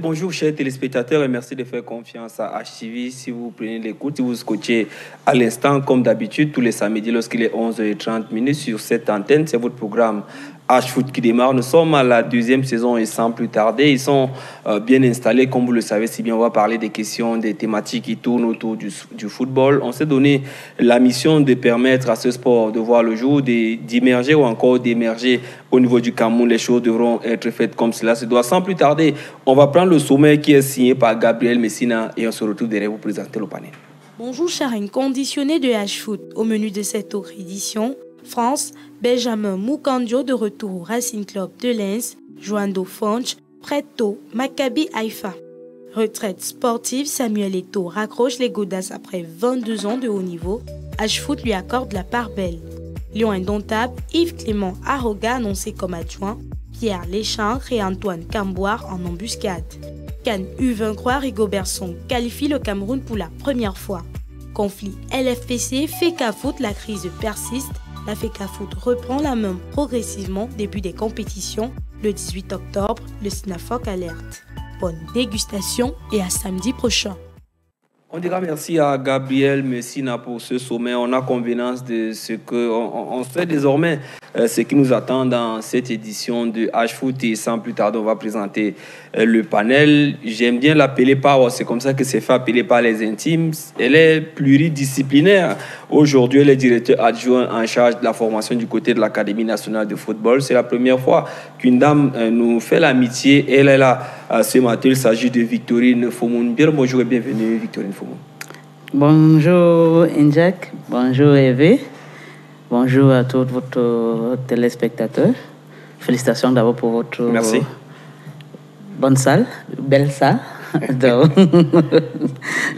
Bonjour chers téléspectateurs et merci de faire confiance à HTV. Si vous prenez l'écoute, si vous scotchez à l'instant comme d'habitude tous les samedis lorsqu'il est 11h30 sur cette antenne, c'est votre programme H-Foot qui démarre. Nous sommes à la deuxième saison et sans plus tarder, ils sont bien installés comme vous le savez si bien. On va parler des questions, des thématiques qui tournent autour du football. On s'est donné la mission de permettre à ce sport de voir le jour, d'immerger ou encore d'émerger au niveau du Cameroun. Les choses devront être faites comme cela se doit. Sans plus tarder, on va prendre le sommet qui est signé par Gabriel Messina et on se retrouve derrière vous présenter le panel. Bonjour chers conditionnés de H-Foot. Au menu de cette autre édition, France, Benjamin Moukandio de retour au Racing Club de Lens, Joando Fonch, Preto, Maccabi Haïfa. Retraite sportive, Samuel Eto'o raccroche les godasses après 22 ans de haut niveau. H-Foot lui accorde la part belle. Lion indomptable, Yves Clément Arroga annoncé comme adjoint, Pierre Léchancre et Antoine Camboire en embuscade. CAN U23, Rigobert Song qualifie le Cameroun pour la première fois. Conflit LFPC, FECAFOOT, la crise persiste. La FECAFOOT reprend la main progressivement début des compétitions. Le 18 octobre, le SNAFOC alerte. Bonne dégustation et à samedi prochain. On dira merci à Gabriel Messina pour ce sommet. On a convenance de ce qu'on sait désormais ce qui nous attend dans cette édition de H-Foot. Et sans plus tarder, on va présenter le panel. J'aime bien l'appeler par, c'est comme ça que c'est fait appeler par les intimes. Elle est pluridisciplinaire. Aujourd'hui, elle est directeur adjoint en charge de la formation du côté de l'Académie nationale de football. C'est la première fois qu'une dame nous fait l'amitié. Elle est là ce matin. Il s'agit de Victorine Fomoun. Bien bonjour et bienvenue, Victorine Fomoun. Bonjour Injak, bonjour Eve, bonjour à tous vos téléspectateurs. Félicitations d'abord pour votre Merci. Bonne salle, belle salle. Donc,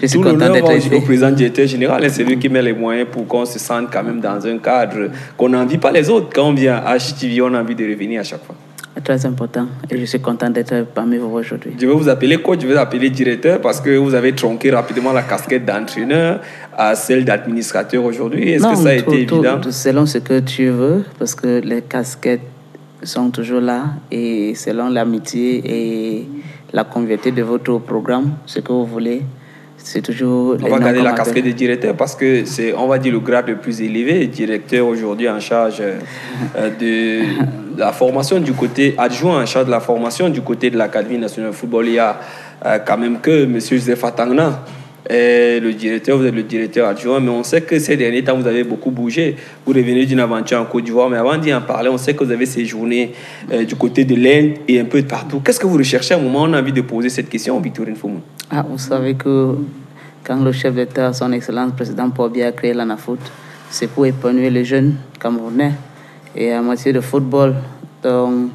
je suis content d'être ici. Au président directeur général, c'est lui qui met les moyens pour qu'on se sente quand même dans un cadre qu'on n'envie pas les autres. Quand on vient à HTV, on a envie de revenir à chaque fois. Très important et je suis content d'être parmi vous aujourd'hui. Je vais vous appeler coach, je vais vous appeler directeur parce que vous avez tronqué rapidement la casquette d'entraîneur à celle d'administrateur aujourd'hui. Est-ce que ça a été évident? Selon ce que tu veux, parce que les casquettes sont toujours là et selon l'amitié et la convivialité de votre programme, ce que vous voulez. C'est toujours on va garder la casquette de directeur parce que c'est, on va dire, le grade le plus élevé. Directeur aujourd'hui en charge de la formation du côté, adjoint en charge de la formation du côté de l'Académie nationale de football. Il y a quand même que M. Joseph Atangna, le directeur, vous êtes le directeur adjoint, mais on sait que ces derniers temps, vous avez beaucoup bougé. Vous revenez d'une aventure en Côte d'Ivoire, mais avant d'y en parler, on sait que vous avez séjourné du côté de l'Inde et un peu de partout. Qu'est-ce que vous recherchez à un moment? On a envie de poser cette question, Victorine Fomoun. Ah, vous savez que quand le chef d'État, son Excellence président Paul Biya, a créé l'ANAFOOT, c'est pour épanouir les jeunes Camerounais et en matière de football. Donc,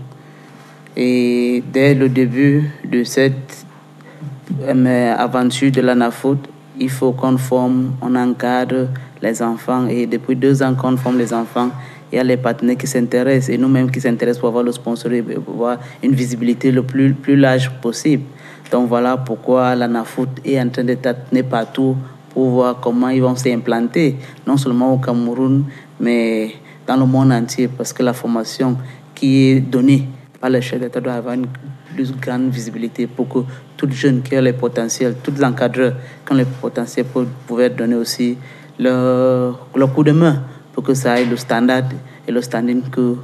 et dès le début de cette aventure de l'ANAFOOT, il faut qu'on forme, on encadre les enfants et depuis 2 ans qu'on forme les enfants, il y a les partenaires qui s'intéressent et nous-mêmes qui s'intéressent pour avoir le sponsoring, pour avoir une visibilité le plus large possible. Donc voilà pourquoi l'ANAFOOT est en train de tâtonner partout pour voir comment ils vont s'implanter, non seulement au Cameroun, mais dans le monde entier, parce que la formation qui est donnée par le chef d'État doit avoir une plus grande visibilité pour que tous les jeunes qui ont les potentiels, tous les encadreurs qui ont les potentiels pouvaient donner aussi leur coup de main pour que ça aille le standard et le standing que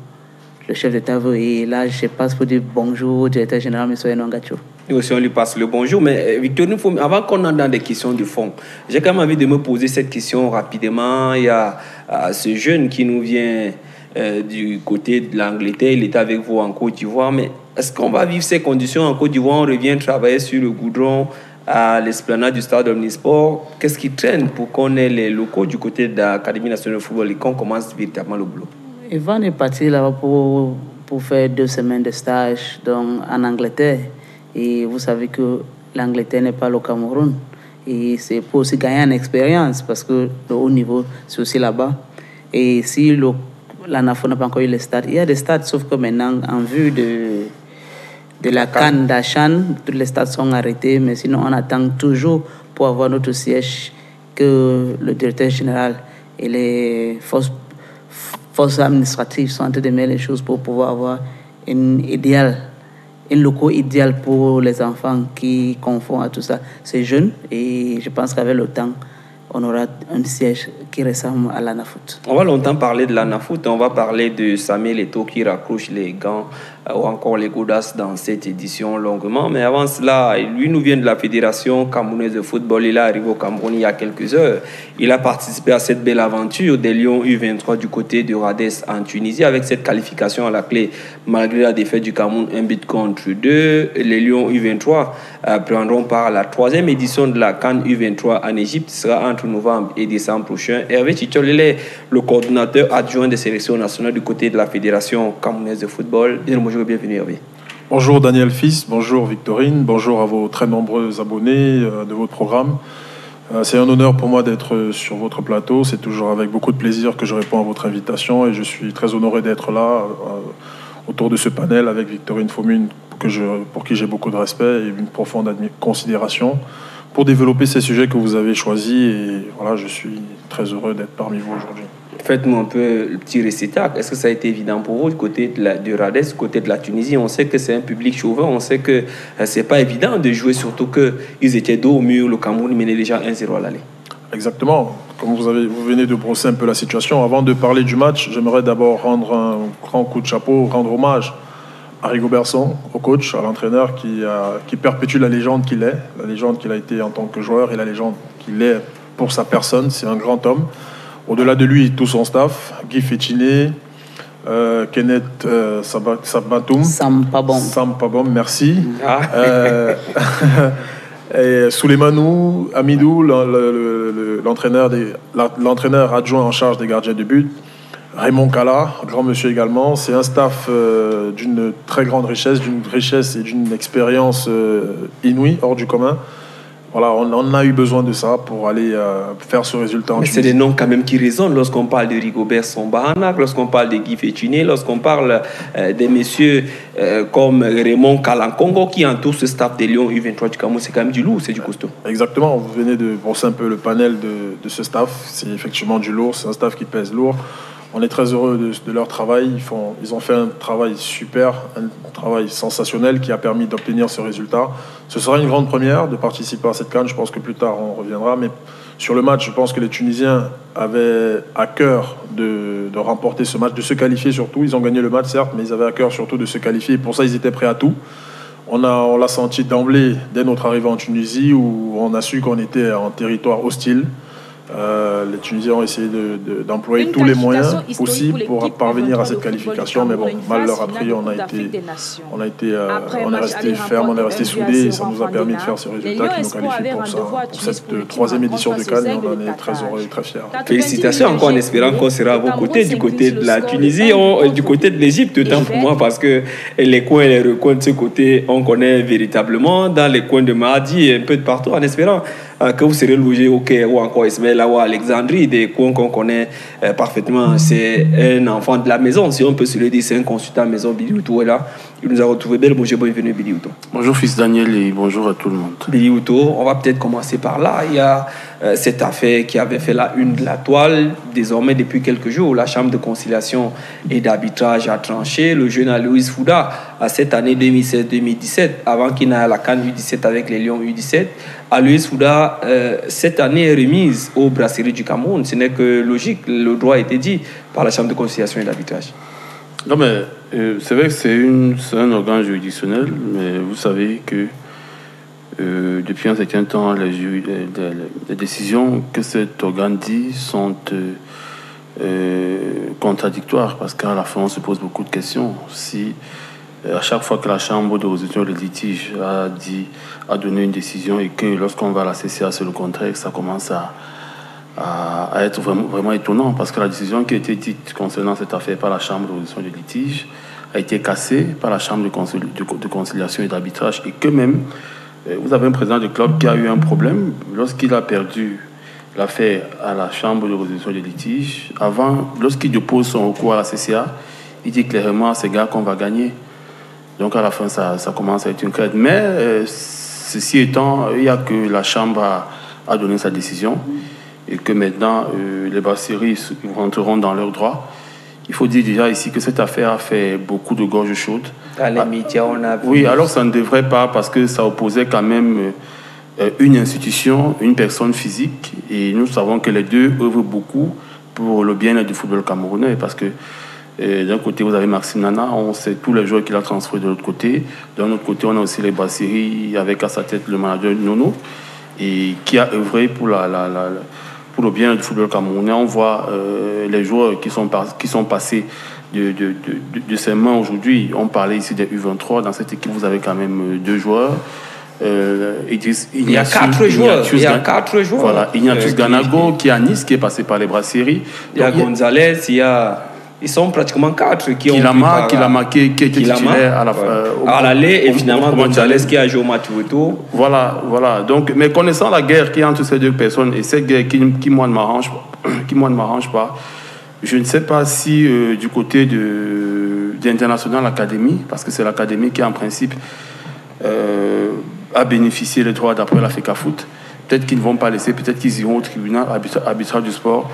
le chef d'État veut. Et là, je passe pour dire bonjour au directeur général, M. Nongacho. Et aussi, on lui passe le bonjour. Mais Victorine, avant qu'on entre dans des questions de fond, j'ai quand même envie de me poser cette question rapidement. Il y a ce jeune qui nous vient du côté de l'Angleterre. Il est avec vous en Côte d'Ivoire. Mais est-ce qu'on va vivre ces conditions en Côte d'Ivoire? On revient travailler sur le goudron à l'esplanade du stade Omnisport. Qu'est-ce qui traîne pour qu'on ait les locaux du côté de l'Académie nationale de football et qu'on commence véritablement le boulot? Ivan est parti là-bas pour faire 2 semaines de stage en Angleterre. Et vous savez que l'Angleterre n'est pas le Cameroun. Et c'est pour aussi gagner en expérience parce que le haut niveau, c'est aussi là-bas. Et si la NAFO n'a pas encore eu les stades, il y a des stades, sauf que maintenant, en vue de la CAN d'Achan, tous les stades sont arrêtés. Mais sinon, on attend toujours pour avoir notre siège que le directeur général et les forces administratives sont en train de mettre les choses pour pouvoir avoir un local idéal pour les enfants qui confondent à tout ça. C'est jeune et je pense qu'avec le temps, on aura un siège qui ressemble à l'ANAFOOT. On va longtemps parler de l'ANAFOOT, on va parler de Samuel Eto'o qui raccroche les gants ou encore les godasses dans cette édition longuement. Mais avant cela, lui nous vient de la Fédération camerounaise de football. Il est arrivé au Cameroun il y a quelques heures. Il a participé à cette belle aventure des Lions U23 du côté de Radès en Tunisie avec cette qualification à la clé. Malgré la défaite du Cameroun, 1-2, les Lions U23 prendront part à la 3e édition de la CAN U23 en Égypte. Ce sera entre novembre et décembre prochain. Hervé Tchitchol, il est le coordinateur adjoint des sélections nationales du côté de la Fédération camerounaise de football. Bonjour, bienvenue Hervé. Bonjour Daniel Fils, bonjour Victorine, bonjour à vos très nombreux abonnés de votre programme. C'est un honneur pour moi d'être sur votre plateau. C'est toujours avec beaucoup de plaisir que je réponds à votre invitation et je suis très honoré d'être là autour de ce panel avec Victorine Faumune pour qui j'ai beaucoup de respect et une profonde considération pour développer ces sujets que vous avez choisis. Et voilà, je suis très heureux d'être parmi vous aujourd'hui. Faites-nous un peu le petit récital. Est-ce que ça a été évident pour vous du côté du Radès, du côté de la Tunisie? On sait que c'est un public chauvin, on sait que c'est pas évident de jouer, surtout qu'ils étaient dos au mur, le Cameroun menait déjà 1-0 à l'aller. Exactement. Comme vous venez de brosser un peu la situation, avant de parler du match, j'aimerais d'abord rendre un grand coup de chapeau, rendre hommage à Rigobert Song, au coach, à l'entraîneur qui perpétue la légende qu'il est, la légende qu'il a été en tant que joueur et la légende qu'il est pour sa personne. C'est un grand homme. Au-delà de lui, tout son staff, Guy Fetchiné, Kenneth Sabatoum, Sampabom, merci. Et Souleymanou, Amidou, l'entraîneur adjoint en charge des gardiens de but, Raymond Kala, grand monsieur également. C'est un staff d'une très grande richesse, et d'une expérience inouïe, hors du commun. Voilà, on a eu besoin de ça pour aller faire ce résultat. Mais c'est des noms quand même qui résonnent lorsqu'on parle de Rigobert Song-Bahanac, lorsqu'on parle de Guy Fetchiné, lorsqu'on parle des messieurs comme Raymond Kalankongo qui entourent ce staff des Lions U23 du Cameroun. C'est quand même du lourd, c'est du costaud. Exactement, vous venez de brosser un peu le panel de ce staff. C'est effectivement du lourd, c'est un staff qui pèse lourd. On est très heureux de leur travail. Ils ont fait un travail super, un travail sensationnel qui a permis d'obtenir ce résultat. Ce sera une grande première de participer à cette CAN. Je pense que plus tard, on reviendra. Mais sur le match, je pense que les Tunisiens avaient à cœur de remporter ce match, de se qualifier surtout. Ils ont gagné le match, certes, mais ils avaient à cœur surtout de se qualifier. Et pour ça, ils étaient prêts à tout. On l'a senti d'emblée dès notre arrivée en Tunisie où on a su qu'on était en territoire hostile. Les Tunisiens ont essayé d'employer tous les moyens possibles pour parvenir à cette qualification, mais bon, mal leur a pris, on est resté ferme, on est resté soudés et ça nous a permis de faire ce résultat qui nous qualifie pour cette troisième édition de Cannes et on en est très heureux et très fiers. Félicitations encore en espérant qu'on sera à vos côtés du côté de la Tunisie, du côté de l'Égypte, autant pour moi parce que les coins et les recoins de ce côté, on connaît véritablement dans les coins de Mahdi et un peu de partout en espérant que vous serez logé au Caire ou encore Ismaël ou à Alexandrie, des coins qu'on connaît parfaitement. C'est un enfant de la maison, si on peut se le dire, c'est un consultant maison. Billy Outo est là. Il nous a retrouvé. Bonjour, bienvenue Billy Outo. Bonjour fils Daniel et bonjour à tout le monde. Billy Outo, on va peut-être commencer par là. Il y a cette affaire qui avait fait la une de la toile. Désormais, depuis quelques jours, la Chambre de conciliation et d'arbitrage a tranché. Le jeune Aloïs Fouda, à cette année 2016-2017, avant qu'il n'aille à la CAN U17 avec les Lions U17, Aloïs Fouda, cette année est remise aux brasseries du Cameroun. Ce n'est que logique, le droit a été dit par la Chambre de conciliation et d'arbitrage. Non, mais c'est vrai que c'est un organe juridictionnel, mais vous savez que depuis un certain temps, les décisions que cet organe dit sont contradictoires parce qu'à la fin, on se pose beaucoup de questions. Si à chaque fois que la Chambre de résolution des litiges a donné une décision et que lorsqu'on va à la CCA, c'est le contraire, ça commence à être vraiment étonnant parce que la décision qui a été dite concernant cette affaire par la Chambre de résolution des litiges a été cassée par la Chambre de conciliation et d'arbitrage et que même, vous avez un président de club qui a eu un problème lorsqu'il a perdu l'affaire à la Chambre de résolution des litiges. Avant, lorsqu'il dépose son recours à la CCA, il dit clairement à ces gars qu'on va gagner. Donc à la fin, ça commence à être une crête. Mais ceci étant, il n'y a que la Chambre a donné sa décision et que maintenant, les Brasseries rentreront dans leurs droits. Il faut dire déjà ici que cette affaire a fait beaucoup de gorges chaudes. Dans les médias, on a vu. Oui, alors ça ne devrait pas parce que ça opposait quand même une institution, une personne physique. Et nous savons que les deux œuvrent beaucoup pour le bien-être du football camerounais parce que d'un côté, vous avez Maxime Nana, on sait tous les joueurs qu'il a transférés de l'autre côté. D'un autre côté, on a aussi les Brasseries avec à sa tête le manager Nono et qui a œuvré pour le bien du football camerounais. On voit les joueurs qui sont passés de ses mains aujourd'hui. On parlait ici des U23. Dans cette équipe, vous avez quand même 2 joueurs. Il y a 4 joueurs. Voilà, Ignatius Ganago qui est à Nice, qui est passé par les Brasseries. Il y a Gonzalez, ils sont pratiquement 4 qui a marqué, qui était titulaire à l'aller et finalement Gonzalez qui a joué au match retour. Voilà. Donc, mais connaissant la guerre qui est entre ces 2 personnes et cette guerre qui moi ne m'arrange pas, je ne sais pas si du côté d'International Academy, parce que c'est l'académie qui en principe a bénéficié des droits d'après la FECAFOOT, peut-être qu'ils ne vont pas laisser, peut-être qu'ils iront au tribunal arbitral du sport.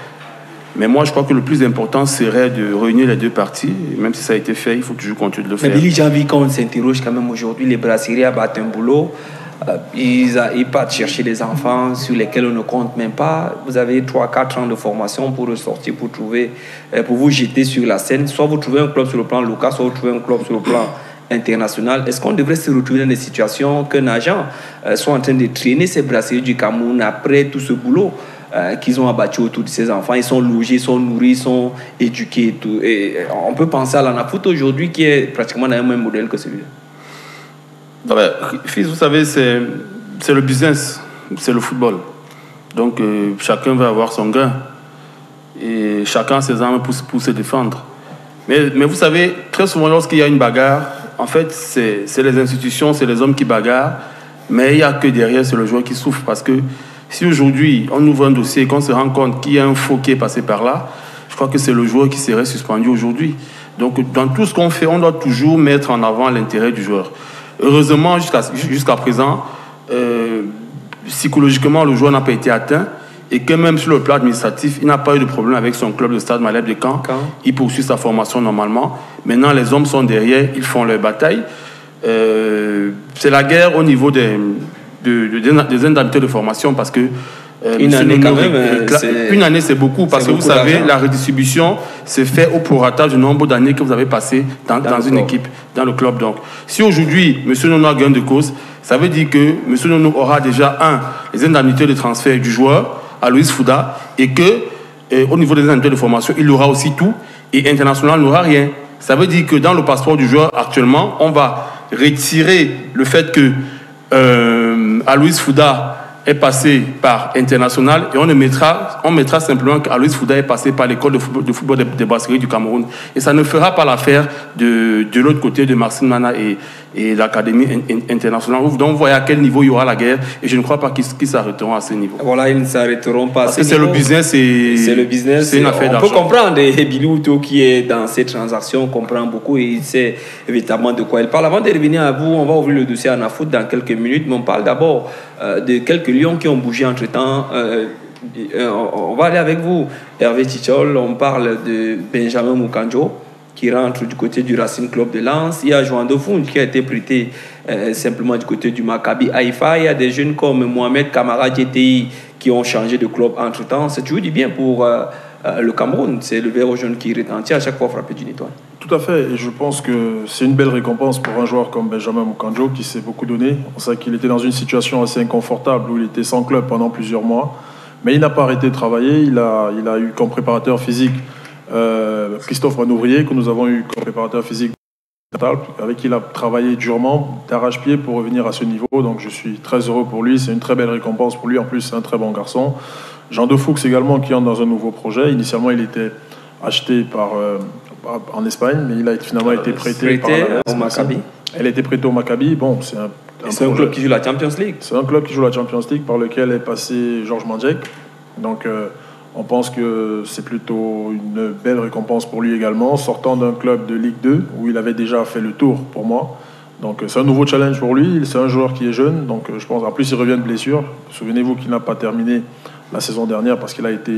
Mais moi, je crois que le plus important serait de réunir les 2 parties. Même si ça a été fait, il faut toujours continuer de le faire. Mais Billy, j'ai envie qu'on s'interroge quand même aujourd'hui. Les Brasseries abattent un boulot. Ils partent chercher des enfants sur lesquels on ne compte même pas. Vous avez 3-4 ans de formation pour ressortir, pour vous jeter sur la scène. Soit vous trouvez un club sur le plan local, soit vous trouvez un club sur le plan international. Est-ce qu'on devrait se retrouver dans des situations qu'un agent soit en train de traîner ces Brasseries du Cameroun après tout ce boulot qu'ils ont abattu autour de ces enfants? Ils sont logés, ils sont nourris, ils sont éduqués et tout. Et on peut penser à l'ANAFOOT aujourd'hui qui est pratiquement dans le même modèle que celui-là. Fils, vous savez, c'est le business, c'est le football. Donc chacun va avoir son gain et chacun a ses armes pour se défendre. Mais vous savez, très souvent lorsqu'il y a une bagarre, en fait, c'est les institutions, c'est les hommes qui bagarrent, mais il n'y a que derrière, c'est le joueur qui souffre parce que si aujourd'hui, on ouvre un dossier et qu'on se rend compte qu'il y a un faux qui est passé par là, je crois que c'est le joueur qui serait suspendu aujourd'hui. Donc, dans tout ce qu'on fait, on doit toujours mettre en avant l'intérêt du joueur. Heureusement, jusqu'à présent, psychologiquement, le joueur n'a pas été atteint et que même sur le plan administratif, il n'a pas eu de problème avec son club de Stade Malherbe de Caen. Il poursuit sa formation normalement. Maintenant, les hommes sont derrière, ils font leur bataille. C'est la guerre au niveau des indemnités de formation parce que une année quand même, une année c'est beaucoup parce que vous savez la redistribution se fait au prorata du nombre d'années que vous avez passé dans une équipe, dans le club. Donc si aujourd'hui M. Nono a gain de cause, ça veut dire que M. Nono aura déjà les indemnités de transfert du joueur à Aloïs Fouda et que au niveau des indemnités de formation il aura aussi tout et International n'aura rien. Ça veut dire que dans le passeport du joueur actuellement on va retirer le fait que Aloïs Fouda est passé par International et on mettra simplement qu'Aloïs Fouda est passé par l'école de football des Brasseries du Cameroun. Et ça ne fera pas l'affaire de l'autre côté de Maxime Nana et l'Académie internationale. Donc, vous voyez à quel niveau il y aura la guerre et je ne crois pas qu'ils s'arrêteront à ce niveau. Voilà, ils ne s'arrêteront pas. Parce que c'est le business, c'est le business. C'est une affaire d'argent. On peut comprendre, et Bilouto qui est dans ces transactions comprend beaucoup et il sait évidemment de quoi il parle. Avant de revenir à vous, on va ouvrir le dossier ANAFOOT dans quelques minutes, mais on parle d'abord de quelques lions qui ont bougé entre-temps. On va aller avec vous, Hervé Tichol. On parle de Benjamin Moukandjo qui rentre du côté du Racing Club de Lens. Il y a Joando Found qui a été prêté simplement du côté du Maccabi Haïfa. Il y a des jeunes comme Mohamed Kamara GTI qui ont changé de club entre-temps. C'est toujours du bien pour le Cameroun. C'est le verre jaune qui retentit à chaque fois frappé d'une étoile. Tout à fait, et je pense que c'est une belle récompense pour un joueur comme Benjamin Moukandjo qui s'est beaucoup donné. On sait qu'il était dans une situation assez inconfortable où il était sans club pendant plusieurs mois, mais il n'a pas arrêté de travailler. Il a eu comme préparateur physique Christophe Manouvrier, que nous avons eu comme préparateur physique avec qui il a travaillé durement, d'arrache-pied pour revenir à ce niveau. Donc je suis très heureux pour lui. C'est une très belle récompense pour lui. En plus, c'est un très bon garçon. Jean de Fuchs également qui entre dans un nouveau projet. Initialement, il était acheté en Espagne, mais il a finalement été prêté au Maccabi. Elle a été prêtée au Maccabi. Bon, c'est un club qui joue la Champions League. C'est un club qui joue la Champions League par lequel est passé Georges Mandjek. Donc on pense que c'est plutôt une belle récompense pour lui également, sortant d'un club de Ligue 2 où il avait déjà fait le tour pour moi. Donc c'est un nouveau challenge pour lui. C'est un joueur qui est jeune, donc je pense. En plus, il revient de blessure. Souvenez-vous qu'il n'a pas terminé la saison dernière parce qu'il a été,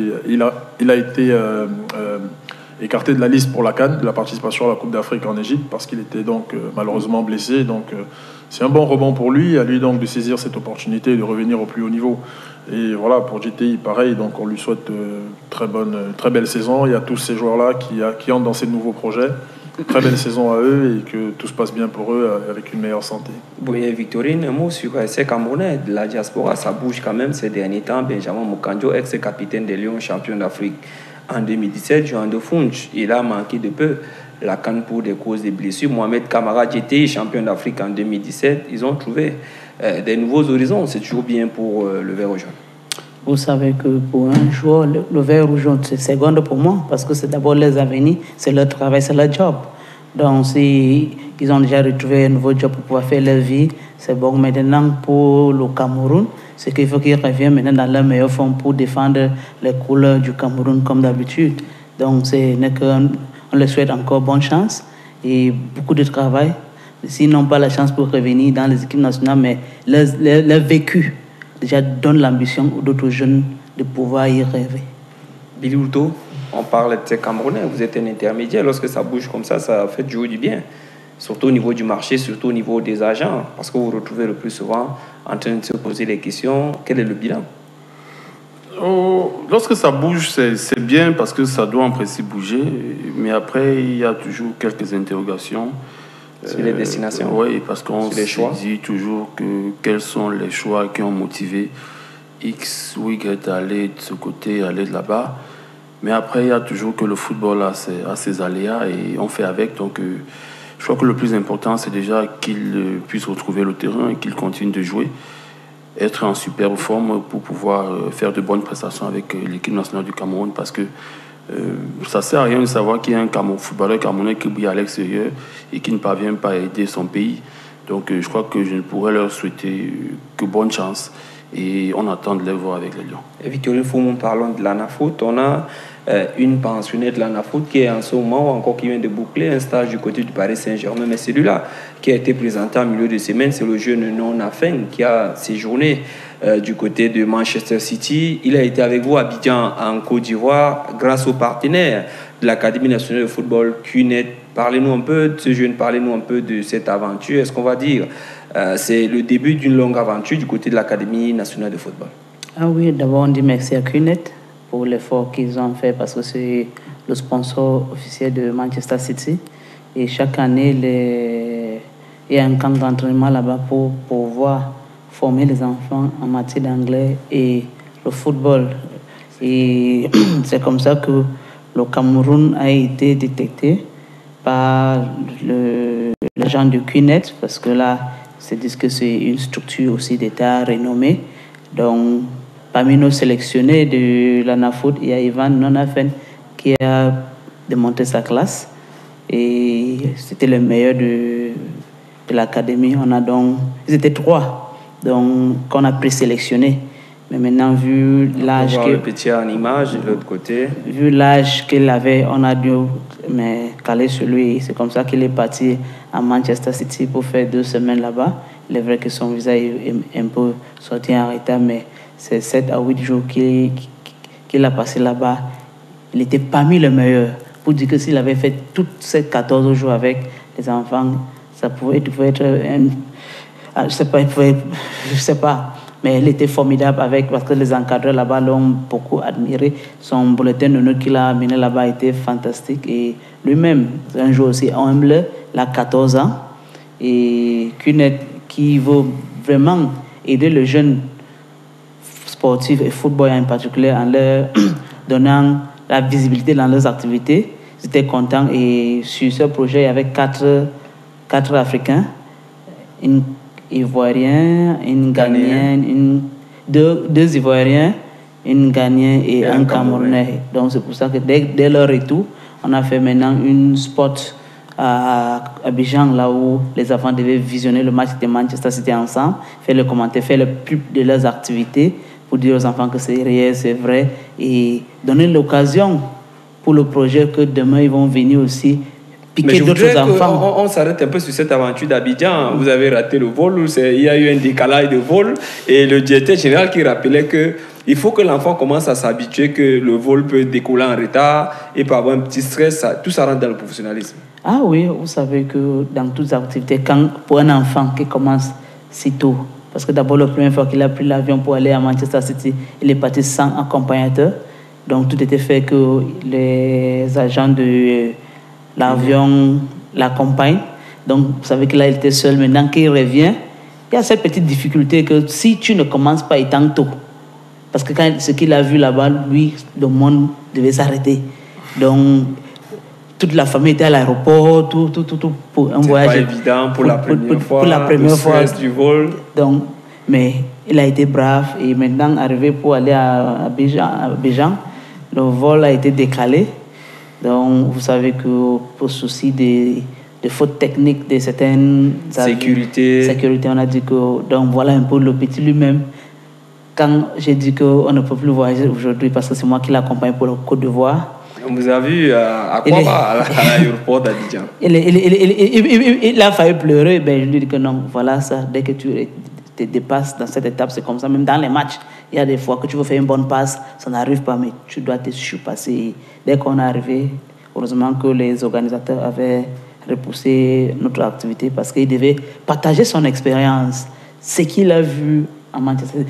écarté de la liste pour la CAN, de la participation à la Coupe d'Afrique en Égypte, parce qu'il était donc malheureusement blessé. Donc c'est un bon rebond pour lui, à lui donc de saisir cette opportunité et de revenir au plus haut niveau. Et voilà, pour GTI, pareil, donc on lui souhaite très belle saison. Il y a tous ces joueurs-là qui entrent dans ces nouveaux projets. Très belle saison à eux et que tout se passe bien pour eux avec une meilleure santé. Bon, Victorine, un mot sur ces Camerounais de la diaspora, ça bouge quand même ces derniers temps. Benjamin Moukandjo, ex-capitaine des Lions, champion d'Afrique en 2017, Johan de Funch, il a manqué de peu la CAN pour des causes de blessures. Mohamed Kamara GTI, champion d'Afrique en 2017, ils ont trouvé des nouveaux horizons. C'est toujours bien pour le vert jaune. Vous savez que pour un joueur, le vert ou jaune, c'est seconde pour moi, parce que c'est d'abord les avenirs, c'est leur travail, c'est leur job. Donc, si ils ont déjà retrouvé un nouveau job pour pouvoir faire leur vie, c'est bon. Maintenant, pour le Cameroun, c'est qu'il faut qu'ils reviennent maintenant dans leur meilleure forme pour défendre les couleurs du Cameroun comme d'habitude. Donc, on leur souhaite encore bonne chance et beaucoup de travail. S'ils n'ont pas la chance pour revenir dans les équipes nationales, mais leur vécu déjà donne l'ambition aux d'autres jeunes de pouvoir y rêver. Billy Houto, on parle de ces Camerounais, vous êtes un intermédiaire. Lorsque ça bouge comme ça fait toujours du bien. Surtout au niveau du marché, surtout au niveau des agents. Parce que vous vous retrouvez le plus souvent en train de se poser les questions. Quel est le bilan? Lorsque ça bouge, c'est bien parce que ça doit en principe bouger. Mais après, il y a toujours quelques interrogations. Sur les destinations? Oui, parce qu'on se dit toujours quels sont les choix qui ont motivé X ou Y d'aller de ce côté, aller de là-bas. Mais après, il y a toujours que le football a ses aléas et on fait avec. Donc, je crois que le plus important, c'est déjà qu'il puisse retrouver le terrain et qu'il continue de jouer, être en superbe forme pour pouvoir faire de bonnes prestations avec l'équipe nationale du Cameroun. Parce que ça ne sert à rien de savoir qu'il y a un footballeur camerounais qui brille à l'extérieur et qui ne parvient pas à aider son pays. Donc, je crois que je ne pourrais leur souhaiter que bonne chance. Et on attend de les voir avec les Lions. Et Victorine Foumon, parlons de l'ANAFOOT. On a une pensionnée de l'ANAFOOT qui est en ce moment encore qui vient de boucler un stage du côté du Paris Saint-Germain. Mais celui-là qui a été présenté en milieu de semaine, c'est le jeune Non-Afeng qui a séjourné du côté de Manchester City. Il a été avec vous à Abidjan, en Côte d'Ivoire, grâce aux partenaires de l'Académie nationale de football CUNET. Parlez-nous un peu de ce jeune, parlez-nous un peu de cette aventure. Est-ce qu'on va dire c'est le début d'une longue aventure du côté de l'Académie nationale de football? Ah oui, d'abord on dit merci à CUNET pour l'effort qu'ils ont fait parce que c'est le sponsor officiel de Manchester City. Et chaque année, il y a un camp d'entraînement là-bas pour pouvoir former les enfants en matière d'anglais et le football. Et c'est comme ça que le Cameroun a été détecté par les gens de CUNET parce que là, c'est dit que c'est une structure aussi d'État renommée. Donc, parmi nos sélectionnés de l'ANAFOOT, il y a Ivan Non-Afeng qui a démonté sa classe. Et c'était le meilleur de l'académie. Ils étaient 3, donc qu'on a présélectionné. Mais maintenant, vu l'âge le petit en image de l'autre côté. Vu l'âge qu'il avait, on a dû caler sur lui. C'est comme ça qu'il est parti à Manchester City pour faire 2 semaines là-bas. Il est vrai que son visa est un peu sorti en retard, mais c'est 7 à 8 jours qu'il a passé là-bas. Il était parmi les meilleurs. Pour dire que s'il avait fait tous ces 14 jours avec les enfants, ça pouvait être je sais pas. Mais il était formidable parce que les encadreurs là-bas l'ont beaucoup admiré. Son bulletin de notes qu'il a amené là-bas était fantastique. Et lui-même, c'est un joueur aussi humble, il a 14 ans. Et CUNET qui veut vraiment aider les jeunes sportifs et footballeurs en particulier en leur donnant la visibilité dans leurs activités. J'étais content. Et sur ce projet, il y avait 4 4 Africains, une Ivoirienne, une Ghanéenne, deux Ivoiriens, une Ghanéenne et un Camerounais. Donc c'est pour ça que dès leur retour, on a fait maintenant une spot à Abidjan, là où les enfants devaient visionner le match de Manchester City ensemble, faire le commentaire, faire le pub de leurs activités pour dire aux enfants que c'est réel, c'est vrai, et donner l'occasion pour le projet que demain ils vont venir aussi piquer d'autres enfants. On s'arrête un peu sur cette aventure d'Abidjan. Vous avez raté le vol, il y a eu un décalage de vol, et le directeur général qui rappelait que il faut que l'enfant commence à s'habituer que le vol peut décoller en retard et peut avoir un petit stress. Tout ça rentre dans le professionnalisme. Ah oui, vous savez que dans toutes les activités, pour un enfant qui commence si tôt, parce que d'abord, la première fois qu'il a pris l'avion pour aller à Manchester City, il est parti sans accompagnateur. Donc tout était fait que les agents de l'avion l'accompagnent. Donc vous savez que là, il était seul. Maintenant qu'il revient, il y a cette petite difficulté que si tu ne commences pas étant tôt, parce que quand ce qu'il a vu là-bas, lui, le monde devait s'arrêter. Donc, toute la famille était à l'aéroport, tout pour un voyage. C'est pas évident pour la première fois. Pour la première fois. Du vol. Donc, mais il a été brave et maintenant, arrivé pour aller à Abidjan, le vol a été décalé. Donc, vous savez que pour souci de fautes techniques de certaines sécurité, on a dit que. Donc, voilà un peu le petit lui-même. Quand j'ai dit qu'on ne peut plus voyager aujourd'hui parce que c'est moi qui l'accompagne pour le Côte d'Ivoire. On vous a vu à l'aéroport d'Abidjan. Il a failli pleurer. Ben, je lui ai dit que non, voilà ça. Dès que tu te dépasses dans cette étape, c'est comme ça. Même dans les matchs, il y a des fois que tu veux faire une bonne passe, ça n'arrive pas, mais tu dois te surpasser. Dès qu'on est arrivé, heureusement que les organisateurs avaient repoussé notre activité parce qu'ils devaient partager son expérience, ce qu'il a vu à Manchester.